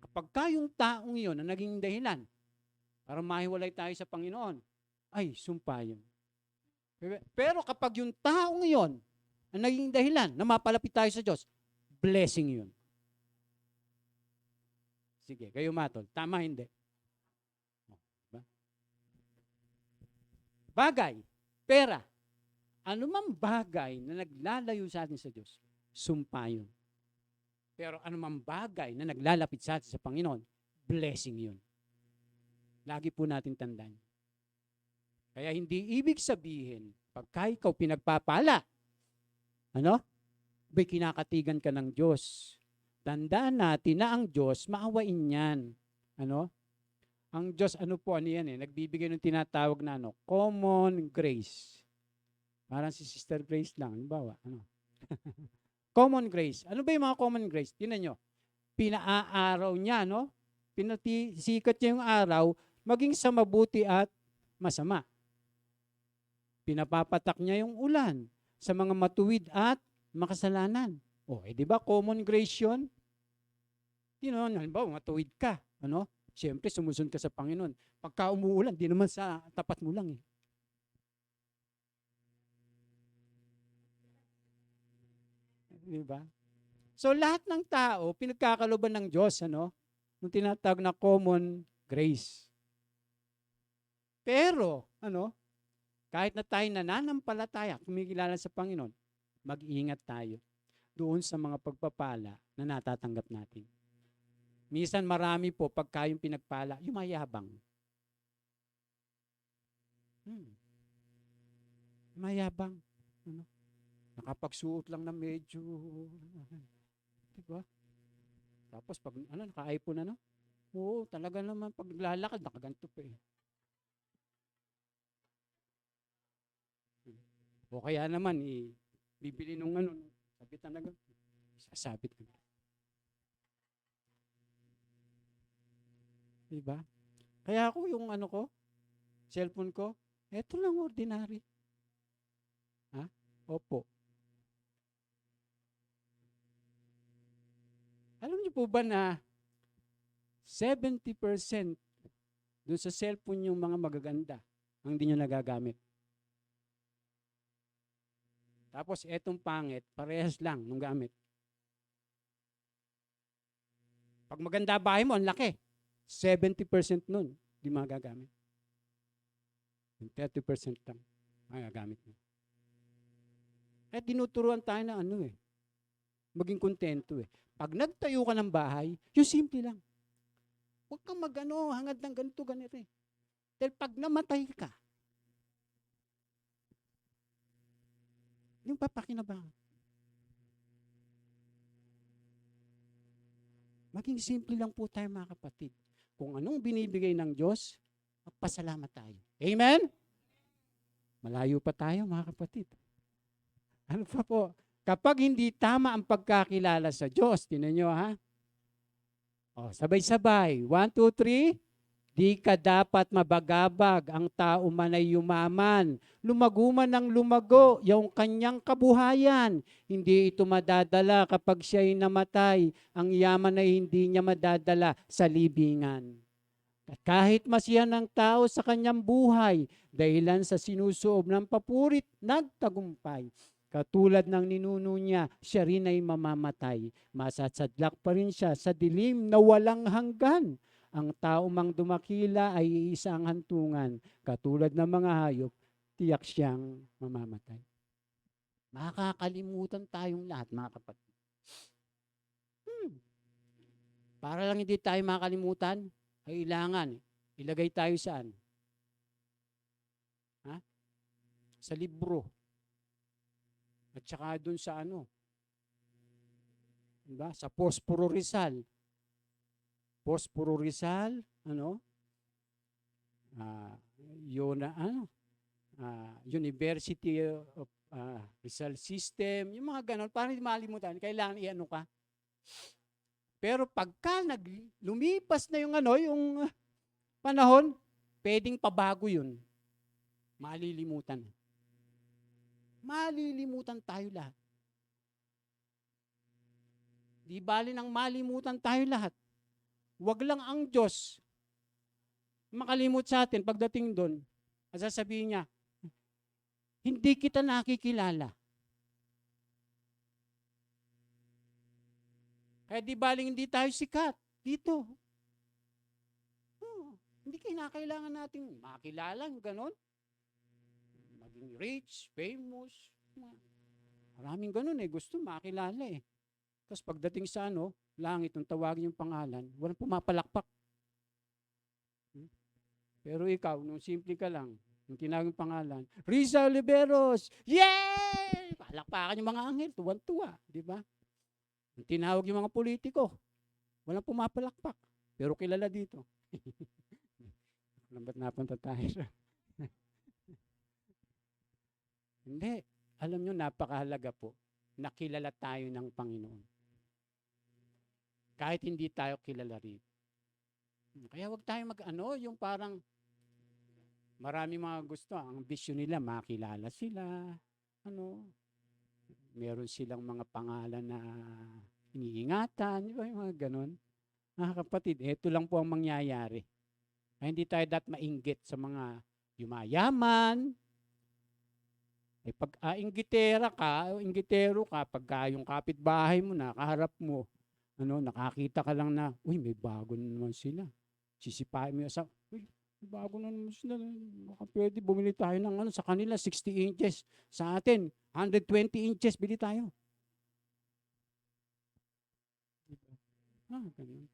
Kapag kayong taong yun na naging dahilan para mahiwalay tayo sa Panginoon, ay, sumpa yun. Pero kapag yung taong yun na naging dahilan na mapalapit tayo sa Diyos, blessing yun. Sige, kayo matol. Tama, hindi? Bagay, pera, anumang bagay na naglalayo sa atin sa Diyos, sumpa yun. Pero anumang bagay na naglalapit sa atin sa Panginoon, blessing yun. Lagi po natin tandaan. Kaya hindi ibig sabihin, pagka ikaw pinagpapala, ba'y kinakatigan ka ng Diyos. Tandaan natin na ang Diyos, maawain yan. Ang Diyos, ano yan nagbibigay ng tinatawag na common grace. Parang si Sister Grace lang, halimbawa, common grace. Ano ba yung mga common grace? Tingnan nyo. Pinaaaraw niya, Pinatisikat niya yung araw, maging sa mabuti at masama. Pinapapatak niya yung ulan sa mga matuwid at makasalanan. Di ba common grace yun? Halimbawa, matuwid ka, Siyempre, sumusunod ka sa Panginoon. Pagka umuulan, di naman sa tapat mo lang eh. Diba? So, lahat ng tao, pinagkakaloban ng Diyos, nung tinatawag na common grace. Pero, kahit na tayo nananampalataya, kumikilala sa Panginoon, mag-iingat tayo doon sa mga pagpapala na natatanggap natin. Minsan marami po, pagka yung pinagpala, yung mayabang. Mayabang. Nakapagsuot lang na medyo, Diba? Tapos pag naka-iPhone oo, talaga naman pag lalakad, nakaganto pa eh. O kaya naman, bibili nung sabit talaga. Sasabit ko. Diba? Kaya ako yung cellphone ko, eto lang ordinary. Ha? Opo. Alam niyo po ba na 70% dun sa cellphone yung mga magaganda ang hindi nyo nagagamit. Tapos etong pangit, parehas lang nung gamit. Pag maganda bahay mo, ang laki. 70% nun, di magagamit. 30% lang magagamit mo. Kaya tinuturuan tayo na maging kontento eh. Pag nagtayo ka ng bahay, yung simple lang. Huwag kang hangad ng ganito eh. Dahil pag namatay ka, yung papakinabangan. Maging simple lang po tayo mga kapatid. Kung anong binibigay ng Diyos, magpasalamat tayo. Amen? Malayo pa tayo mga kapatid. Ano pa po? Kapag hindi tama ang pagkakilala sa Diyos, tinan nyo ha? Sabay-sabay. 1, 2, 3. Di ka dapat mabagabag, ang tao man ay yumaman. Lumago man ng lumago, yung kanyang kabuhayan. Hindi ito madadala kapag siya'y namatay. Ang yaman ay hindi niya madadala sa libingan. At kahit masiyan ng tao sa kanyang buhay, dahilan sa sinusuob ng papurit, nagtagumpay. Katulad ng ninuno niya, siya rin ay mamamatay. Masatsadlak pa rin siya sa dilim na walang hanggan. Ang tao mang dumakila ay isang hantungan. Katulad ng mga hayop, tiyak siyang mamamatay. Makakalimutan tayong lahat, mga kapatid. Para lang hindi tayo makalimutan, kailangan ilagay tayo saan? Sa libro. At saka dun sa diba? Sa Posporo Rizal. Posporo Rizal, University of Rizal System, yung mga ganon, para hindi malimutan, kailangan ka. Pero pagka lumipas na yung panahon, pwedeng pabago yun. Malilimutan. Malilimutan tayo lahat. Di bali nang malimutan tayo lahat. Huwag lang ang Diyos makalimut sa atin pagdating doon. At sasabihin niya, hindi kita nakikilala. Kaya di baling hindi tayo sikat dito. Hindi kinakailangan natin makilala, ganon. Maging rich, famous. Maraming ganon gusto makilala Tapos pagdating sa langit, nung tawagin yung pangalan, walang pumapalakpak. Pero ikaw, nung simple ka lang, nung tinawag yung pangalan, Rizal Oliveros, yay! Palakpakan yung mga anghel, tuwan-tuwa, di ba? Nung tinawag yung mga politiko, walang pumapalakpak. Pero kilala dito. Ba't napunta tayo? Hindi. Alam nyo, napakahalaga po, nakilala tayo ng Panginoon. Kahit hindi tayo kilala rin. Kaya wag tayo yung parang marami mga gusto, ang bisyo nila, makilala sila, meron silang mga pangalan na iniingatan, di ba yung mga ganon? Mga kapatid, ito lang po ang mangyayari. Ay, hindi tayo mainggit sa mga yumayaman. Pag inggitero ka, pagka yung kapitbahay mo na, kaharap mo, nakakita ka lang na, uy, may bago na naman sila. Sisipain mo yung asawa, uy, may bago na naman sila. Baka pwede bumili tayo ng sa kanila, 60 inches. Sa atin, 120 inches, bili tayo. Ganun.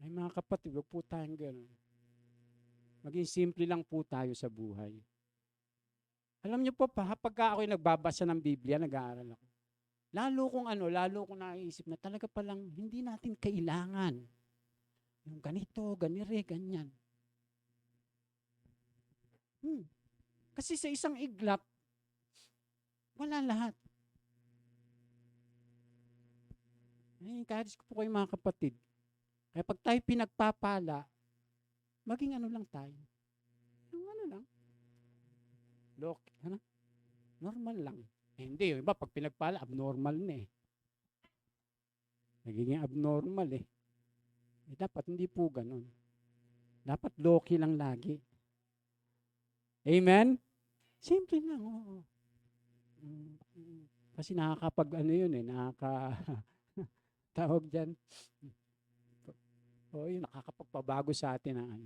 Ay mga kapatid, wag po tayong gano'n. Maging simple lang po tayo sa buhay. Alam niyo po, pagka ako'y nagbabasa ng Biblia, nag-aaral ako, lalo kong naiisip na talaga palang hindi natin kailangan yung ganito, ganire, ganyan. Kasi sa isang iglap, wala lahat. Encourage ko po kayo mga kapatid. Kaya pag tayo pinagpapala, maging ano lang tayo. Yung ano lang. Normal lang. Hindi, yung iba pag pinagpala, abnormal na eh. Nagiging abnormal eh. Dapat hindi po ganun. Dapat low-key lang lagi. Amen? Simple lang, oo. Kasi nakakapag ano yun eh, tawag dyan. Yun, nakakapagpabago sa atin ang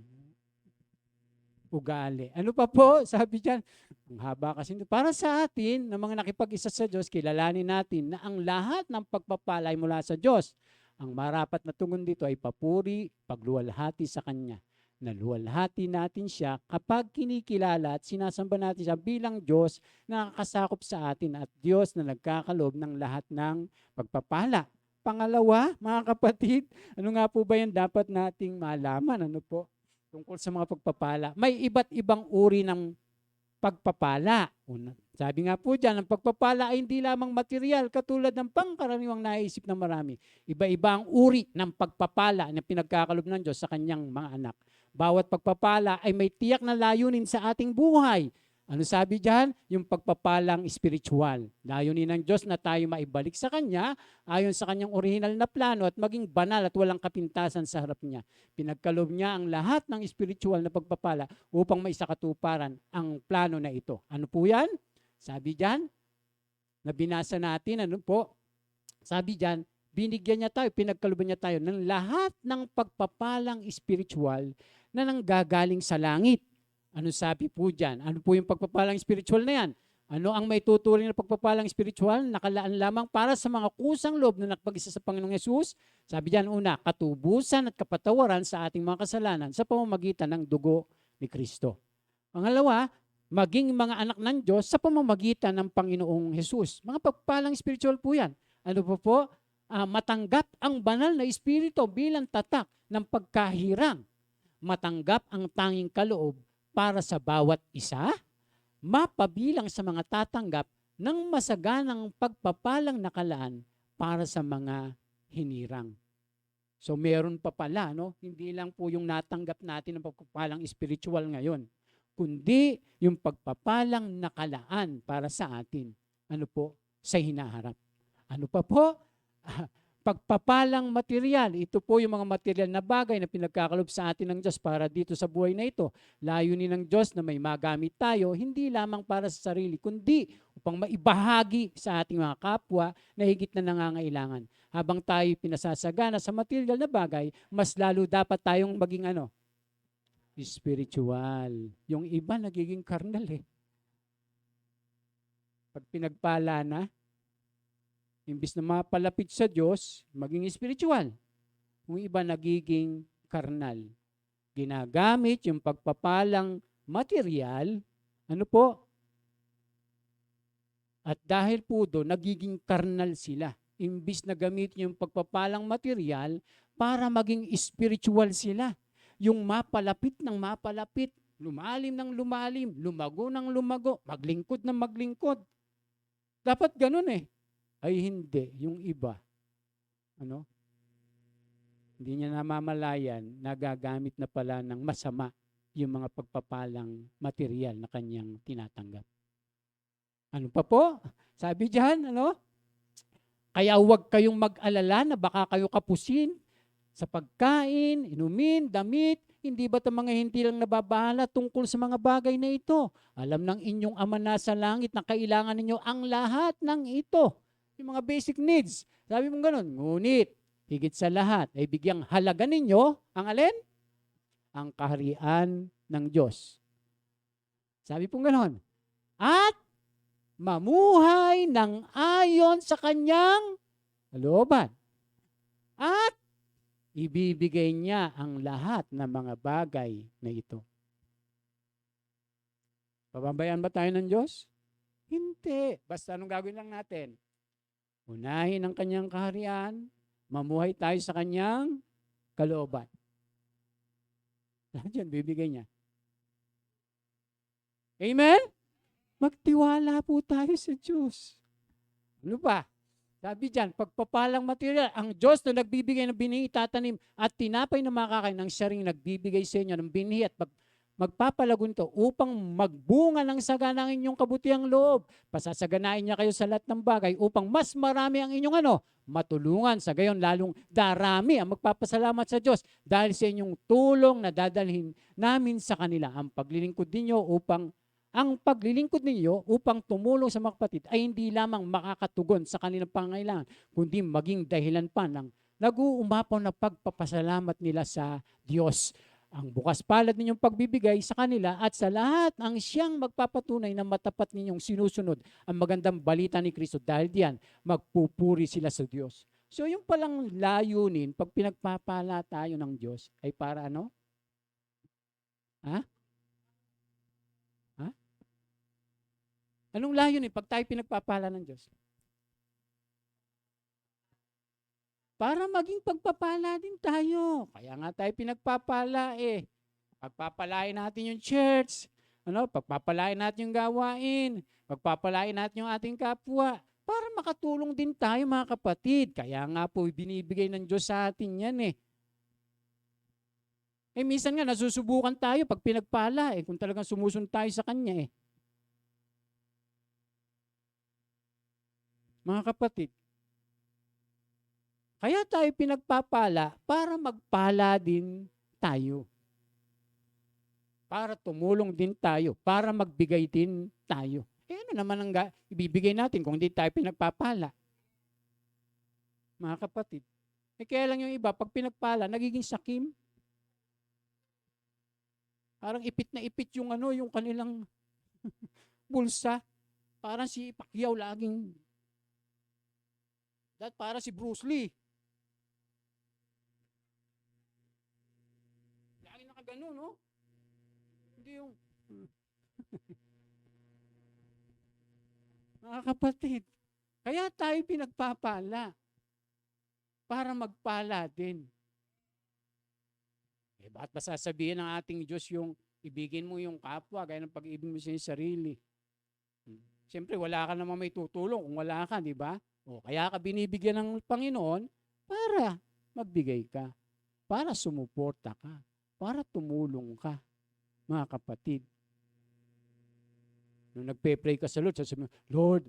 ugali. Ano pa po? Sabi dyan, ang haba kasi. Para sa atin, na mga nakipag-isa sa Diyos, kilalanin natin na ang lahat ng pagpapalay mula sa Diyos. Ang marapat na tungon dito ay papuri, pagluwalhati sa Kanya. Naluwalhati natin siya kapag kinikilala at sinasamba natin siya bilang Diyos na nakakasakop sa atin at Diyos na nagkakalob ng lahat ng pagpapala. Pangalawa, mga kapatid, ano nga po ba yan dapat nating malaman? Ano po? Tungkol sa mga pagpapala. May iba't ibang uri ng pagpapala. Sabi nga po dyan, ang pagpapala ay hindi lamang material katulad ng pangkaraniwang naisip ng marami. Iba-iba ang uri ng pagpapala na pinagkakalob ng Diyos sa kanyang mga anak. Bawat pagpapala ay may tiyak na layunin sa ating buhay. Ano sabi dyan? Yung pagpapalang spiritual. Layunin ng Diyos na tayo maibalik sa Kanya ayon sa Kanyang original na plano at maging banal at walang kapintasan sa harap Niya. Pinagkalob Niya ang lahat ng spiritual na pagpapala upang maisakatuparan ang plano na ito. Ano po yan? Sabi dyan, na binasa natin, ano po? Sabi dyan, binigyan niya tayo, pinagkaloban niya tayo ng lahat ng pagpapalang spiritual na nanggagaling sa langit. Ano sabi po dyan? Ano po yung pagpapalang spiritual na yan? Ano ang may tuturing na pagpapalang spiritual? Nakalaan lamang para sa mga kusang loob na nakapag-isa sa Panginoong Yesus. Sabi dyan, una, katubusan at kapatawaran sa ating mga kasalanan sa pamamagitan ng dugo ni Kristo. Pangalawa, maging mga anak ng Diyos sa pamamagitan ng Panginoong Yesus. Mga pagpapalang spiritual po yan. Ano po? Matanggap ang banal na espiritu bilang tatak ng pagkahirang. Matanggap ang tanging kaloob para sa bawat isa, mapabilang sa mga tatanggap ng masaganang pagpapalang nakalaan para sa mga hinirang. So meron pa pala, no? Hindi lang po yung natanggap natin ng pagpapalang spiritual ngayon, kundi yung pagpapalang nakalaan para sa atin. Ano po? Sa hinaharap. Ano pa po? Pagpapalang material. Ito po yung mga material na bagay na pinagkakalob sa atin ng Diyos para dito sa buhay na ito. Layunin ng Diyos na may magamit tayo, hindi lamang para sa sarili, kundi upang maibahagi sa ating mga kapwa na higit na nangangailangan. Habang tayo pinasasagana sa material na bagay, mas lalo dapat tayong maging spiritual. Yung iba nagiging carnal eh. Pag pinagpala na, imbis na mapalapit sa Diyos, maging spiritual. Yung iba nagiging karnal. Ginagamit yung pagpapalang material, ano po? At dahil po doon, nagiging karnal sila. Imbis na gamitin yung pagpapalang material para maging spiritual sila. Yung mapalapit ng mapalapit, lumalim ng lumalim, lumago ng lumago, maglingkod ng maglingkod. Dapat ganun eh. Ay hindi, yung iba, hindi niya namamalayan, nagagamit na pala ng masama yung mga pagpapalang material na kanyang tinatanggap. Ano pa po? Sabi diyan, kaya huwag kayong mag-alala na baka kayo kapusin sa pagkain, inumin, damit. Hindi ba't ang mga hindi lang nababahala tungkol sa mga bagay na ito? Alam ng inyong Ama na sa langit na kailangan ninyo ang lahat ng ito. Yung mga basic needs. Sabi mo ganun, ngunit, higit sa lahat, ay bigyang halaga ninyo, ang alin? Ang kaharian ng Diyos. Sabi po ganun. At mamuhay ng ayon sa kanyang kalooban. At ibibigay niya ang lahat ng mga bagay na ito. Pababayaan ba tayo ng Diyos? Hindi. Basta anong gagawin lang natin? Unahin ang kanyang kaharian, mamuhay tayo sa kanyang kalooban. Lahat yan, bibigay niya. Amen? Magtiwala po tayo sa Diyos. Ano pa? Sabi dyan, pagpapalang material, ang Diyos na nagbibigay ng binhi, itatanim at tinapay na makakain ng siya ring nagbibigay sa inyo ng binhi at magpapalagon to upang magbunga ng sagana ang inyong kabutihang loob. Pasasaganain niya kayo sa lahat ng bagay upang mas marami ang inyong matulungan. Sa gayon, lalong darami ang magpapasalamat sa Diyos dahil sa inyong tulong na dadalhin namin sa kanila. Ang paglilingkod ninyo upang tumulong sa mga kapatid ay hindi lamang makakatugon sa kanilang pangailangan, kundi maging dahilan pa ng nag-uumapaw na pagpapasalamat nila sa Diyos. Ang bukas palad ninyong pagbibigay sa kanila at sa lahat ang siyang magpapatunay na matapat ninyong sinusunod ang magandang balita ni Kristo. Dahil diyan, magpupuri sila sa Diyos. So yung palang layunin, pag pinagpapala tayo ng Diyos, ay para ano? Anong layunin pag tayo pinagpapala ng Diyos? Para maging pagpapala din tayo. Kaya nga tayo pinagpapala eh. Pagpapalain natin yung church, pagpapalain natin yung gawain, pagpapalain natin yung ating kapwa, para makatulong din tayo mga kapatid. Kaya nga po binibigay ng Diyos sa atin yan eh. Minsan nga nasusubukan tayo pag pinagpala kung talagang sumusunod tayo sa Kanya eh. Mga kapatid, kaya tayo pinagpapala para magpala din tayo. Para tumulong din tayo, para magbigay din tayo. Ano naman ang ibibigay natin kung hindi tayo pinagpapala? Mga kapatid, kaya lang yung iba, pag pinagpala, nagiging sakim. Parang ipit na ipit yung yung kanilang bulsa. Parang si Pacquiao laging para si Bruce Lee. Lagi nakagano, no? Hindi yung... Mga kapatid, kaya tayo pinagpapala para magpala din. Bakit ba sasabihin ng ating Diyos yung ibigin mo yung kapwa gaya ng pag-ibig mo sa sarili? Siyempre, wala ka naman may tutulong kung wala ka, di ba? Kaya ka binibigyan ng Panginoon para magbigay ka, para sumuporta ka, para tumulong ka, mga kapatid. Nung nagpe-pray ka sa Lord, sasabihin mo, Lord,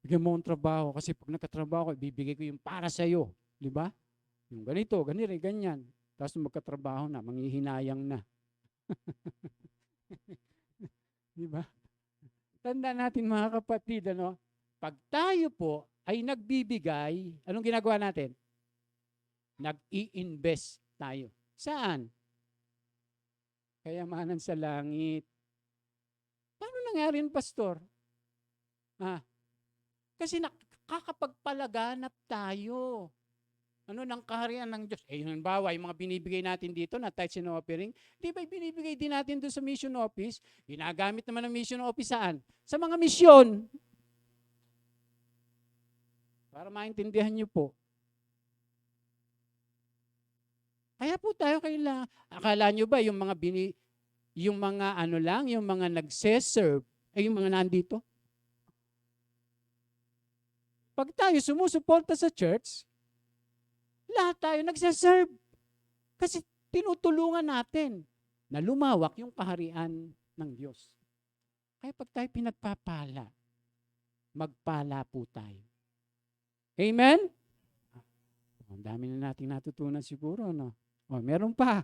bigyan mo ang trabaho kasi pag nagkatrabaho ko, ibibigay ko yung para sa iyo. Di ba? Yung ganito, ganyan. Tapos magkatrabaho na, manghihinayang na. Di ba? Tanda natin mga kapatid, pag tayo po ay nagbibigay, anong ginagawa natin? Nag-i-invest tayo. Saan? Kayamanan sa langit. Paano nangyari yun, Pastor? Kasi nakakapagpalaganap tayo. Ng kaharian ng Diyos. Halimbawa, yung mga binibigay natin dito na tithes and offering, di ba binibigay din natin doon sa mission office? Ginagamit naman ng mission office saan? Sa mga misyon. Para maintindihan niyo po. Kaya po tayo kailangan, akala niyo ba yung mga nagse-serve, yung mga nandito? Pag tayo sumusuporta sa church, lahat tayo nagse-serve. Kasi tinutulungan natin na lumawak yung kaharian ng Diyos. Kaya pag tayo pinagpapala, magpala po tayo. Amen? Ang dami na nating natutunan siguro, no? Meron pa,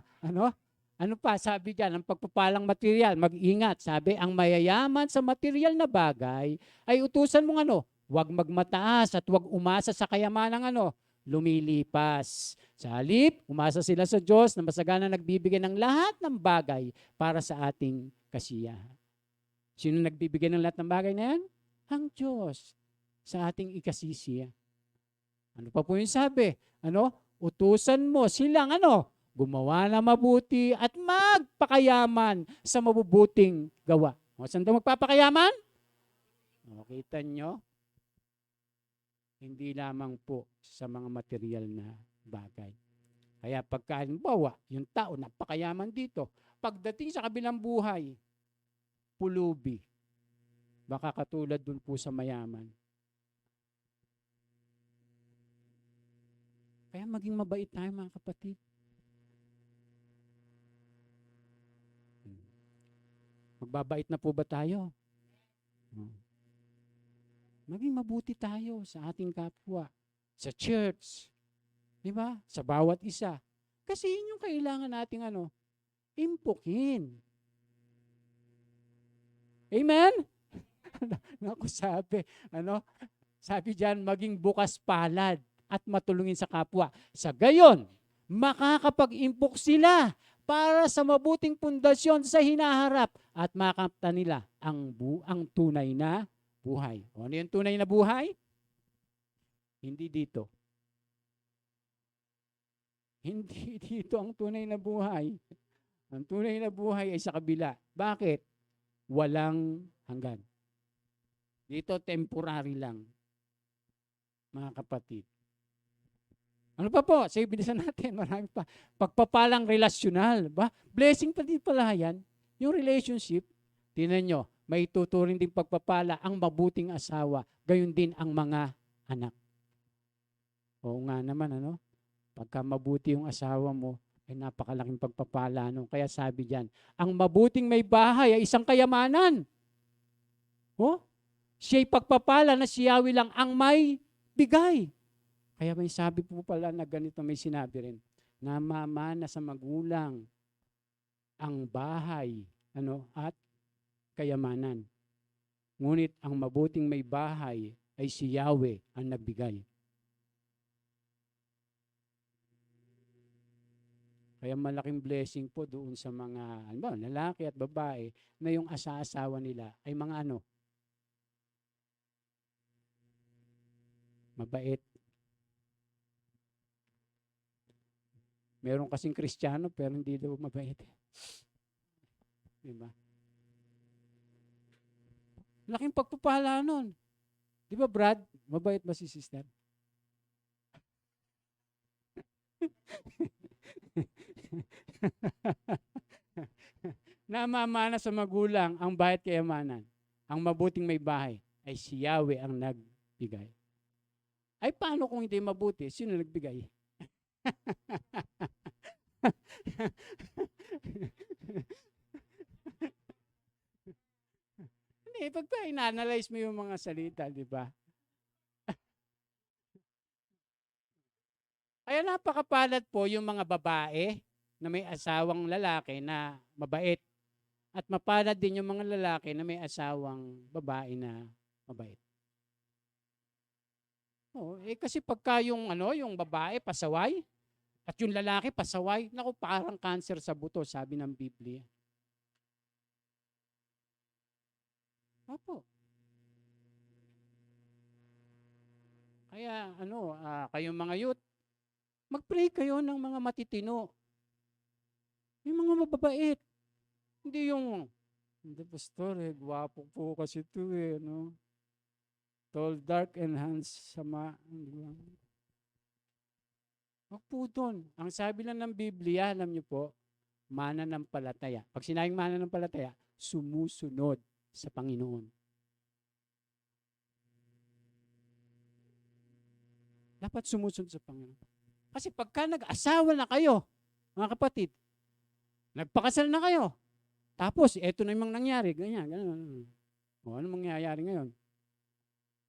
Ano pa, sabi diyan, ang pagpapalang material, mag-ingat. Sabi, ang mayayaman sa material na bagay ay utusan mong huwag magmataas at huwag umasa sa kayamanang lumilipas. Sa halip, umasa sila sa Diyos na masagana nagbibigay ng lahat ng bagay para sa ating kasiyahan. Sino nagbibigay ng lahat ng bagay na yan? Ang Diyos sa ating ikasisiya. Ano pa po yung sabi? Utusan mo silang gumawa na mabuti at magpakayaman sa mabubuting gawa. Saan daw magpapakayaman? O, kita nyo? Hindi lamang po sa mga material na bagay. Kaya pagka halimbawa, yung tao napakayaman dito, pagdating sa kabilang buhay, pulubi. Baka katulad dun po sa mayaman. Kaya maging mabait tayo mga kapatid. Magbabait na po ba tayo? Maging mabuti tayo sa ating kapwa, sa church, di ba? Sa bawat isa. Kasi yun yung kailangan nating impukin. Amen? Naku, sabi diyan, maging bukas palad at matulungin sa kapwa. Sa gayon, makakapag-impok sila para sa mabuting pundasyon sa hinaharap at makamta nila ang tunay na buhay. O, ano yung tunay na buhay? Hindi dito. Hindi dito ang tunay na buhay. Ang tunay na buhay ay sa kabila. Bakit? Walang hanggan. Dito temporary lang. Mga kapatid. Ano pa po? Sige, bilisan natin. Marami pa. Pagpapalang relasyonal. Ba? Blessing pa din pala yan. Yung relationship, tinan nyo, may tuturing din pagpapala ang mabuting asawa. Gayon din ang mga anak. Oo nga naman, Pagka mabuti yung asawa mo, ay napakalaking pagpapala. Kaya sabi diyan, ang mabuting may bahay ay isang kayamanan. Siya'y pagpapala na si Yahweh lang ang may bigay. Kaya may sabi po pala na ganito, may sinabi rin, namamana sa magulang ang bahay at kayamanan. Ngunit ang mabuting may bahay ay si Yahweh ang nagbigay. Kaya malaking blessing po doon sa mga lalaki at babae na yung asa-asawa nila ay mga mabait. Meron kasing Kristiyano pero hindi daw mabait. Diba? Laking pagpapala nun. Di ba, Brad? Mabait ba si sister? Namamana sa magulang ang bayat kayamanan. Ang mabuting may bahay ay si Yahweh ang nagbigay. Ay paano kung hindi mabuti? Sino nagbigay? Hindi, pagka ina-analyze mo yung mga salita, di ba? Kaya napakapalad po yung mga babae na may asawang lalaki na mabait. At mapalad din yung mga lalaki na may asawang babae na mabait. Kasi pagka yung babae pasaway at yung lalaki pasaway, naku, parang cancer sa buto, sabi ng Biblia. Opo. Kaya kayong mga youth, mag-pray kayo ng mga matitino. Yung mga mababait. Hindi yung, hindi pastor, gwapo po kasi ito Tall, dark, and handsome. Wag po doon. Ang sabi lang ng Biblia, alam niyo po, mananampalataya. Pag sinabing mananampalataya, sumusunod sa Panginoon. Dapat sumusunod sa Panginoon. Kasi pagka nag-asawa na kayo, mga kapatid, nagpakasal na kayo, tapos eto na yung nangyari, ganyan. Ano mangyayari ngayon?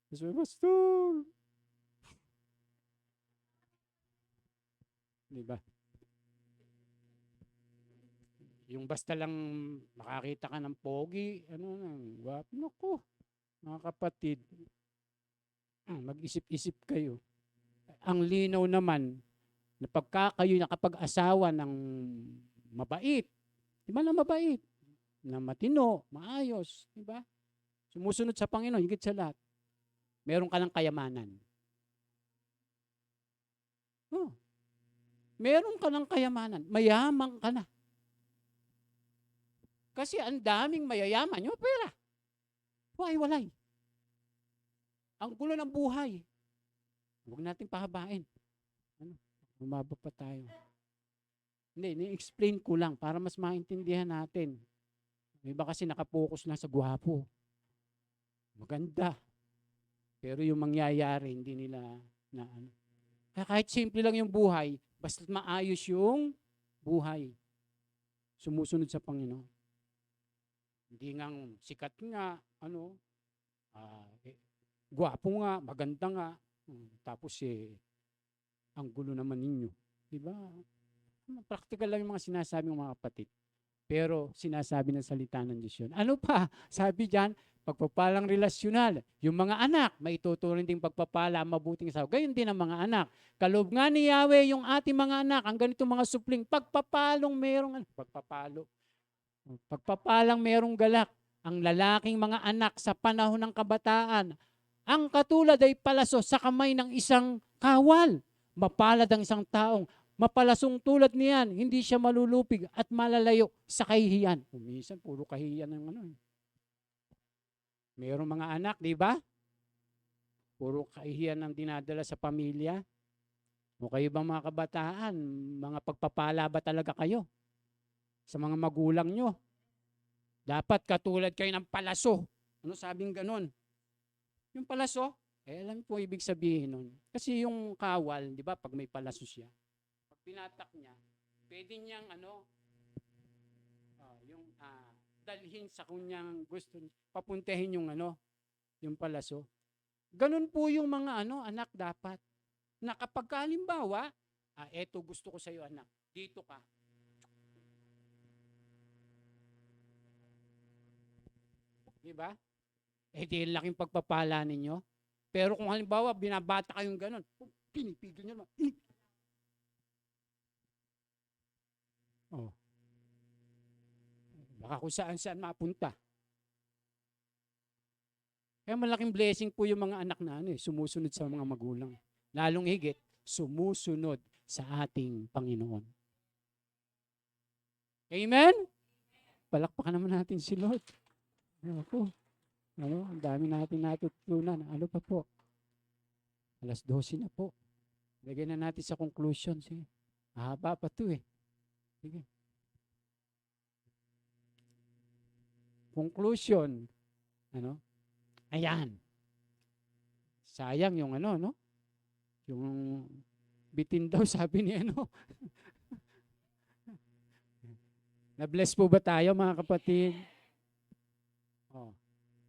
Kasi, pastor, diba? Yung basta lang makakita ka ng pogi, guwapo, naku, mga kapatid, mag-isip-isip kayo. Ang linaw naman, na pagka kayo nakapag-asawa ng mabait, di ba na mabait, na matino, maayos, di ba? Sumusunod sa Panginoon, higit sa lahat. Meron ka ng kayamanan. Meron ka ng kayamanan. Mayaman ka na. Kasi ang daming mayayaman, yung pera. Walay. Ang gulo ng buhay. Huwag natin pahabain. Ano? Umaba pa tayo. Hindi, ni-explain ko lang para mas maintindihan natin. May iba kasi nakapokus lang sa gwapo. Maganda. Pero yung mangyayari, hindi nila na ano. Kaya kahit simple lang yung buhay, basta maayos yung buhay. Sumusunod sa Panginoon. Hindi nga sikat nga, gwapo nga, maganda nga. Tapos ang gulo naman ninyo. Diba? Practical lang yung mga sinasabi ng mga kapatid. Pero sinasabi ng salita ng Diyos yun. Ano pa? Sabi dyan, pagpapalang relasyonal. Yung mga anak, may tuturing ding pagpapala, mabuting asawa. Gayon din ang mga anak. Kaloob nga ni Yahweh yung ating mga anak, ang ganito mga supling, pagpapalang merong galak. Ang lalaking mga anak sa panahon ng kabataan, ang katulad ay palaso sa kamay ng isang kawal. Mapalad ang isang taong mapalasong tulad niyan, hindi siya malulupig at malalayo sa kahihiyan. Minsan, puro kahihiyan ng Mayroong mga anak, di ba? Puro kahihiyan ang dinadala sa pamilya. O kayo bang mga kabataan, mga pagpapala ba talaga kayo sa mga magulang nyo? Dapat katulad kayo ng palaso. Ano sabing ganon? Yung palaso, alam po ibig sabihin nun. Kasi yung kawal, di ba, pag may palaso siya, pag pinatak niya, pwede niyang dalhin sa kunyang gusto, papuntahin yung yung palaso. Ganun po yung mga anak dapat. Na kapag halimbawa, eto gusto ko sa iyo anak, dito ka. Di ba? Di laking pagpapala ninyo. Pero kung halimbawa, binabata kayong ganun, pinipigil nyo naman. Oh. Baka kung saan mapunta. Kaya malaking blessing po yung mga anak na sumusunod sa mga magulang. Lalong higit, sumusunod sa ating Panginoon. Amen? Palakpakan naman natin si Lord. Ang dami natin natutunan. Ano pa po? 12:00 na po. Lagyan na natin sa conclusion. Sige. Haba pa to Sige. Conclusion. Ayan. Sayang yung yung bitin daw sabi ni Na-bless po ba tayo mga kapatid?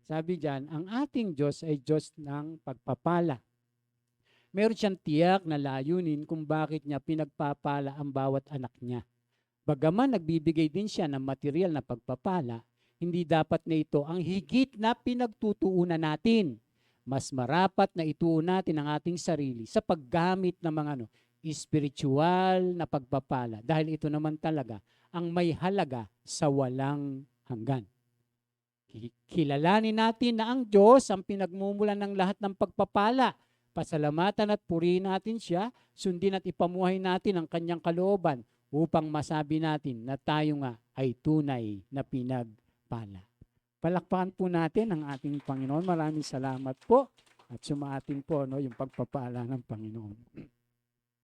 Sabi diyan, ang ating Diyos ay Diyos ng pagpapala. Meron siyang tiyak na layunin kung bakit niya pinagpapala ang bawat anak niya. Bagaman nagbibigay din siya ng material na pagpapala, hindi dapat na ito ang higit na pinagtutuunan natin. Mas marapat na ituon natin ang ating sarili sa paggamit ng mga spiritual na pagpapala. Dahil ito naman talaga ang may halaga sa walang hanggan. Kilalanin natin na ang Diyos ang pinagmumulan ng lahat ng pagpapala. Pasalamatan at purihin natin siya, sundin at ipamuhay natin ang kanyang kalooban upang masabi natin na tayo nga ay tunay na pinagpala. Palakpakan po natin ang ating Panginoon. Maraming salamat po at sumaating po yung pagpapala ng Panginoon.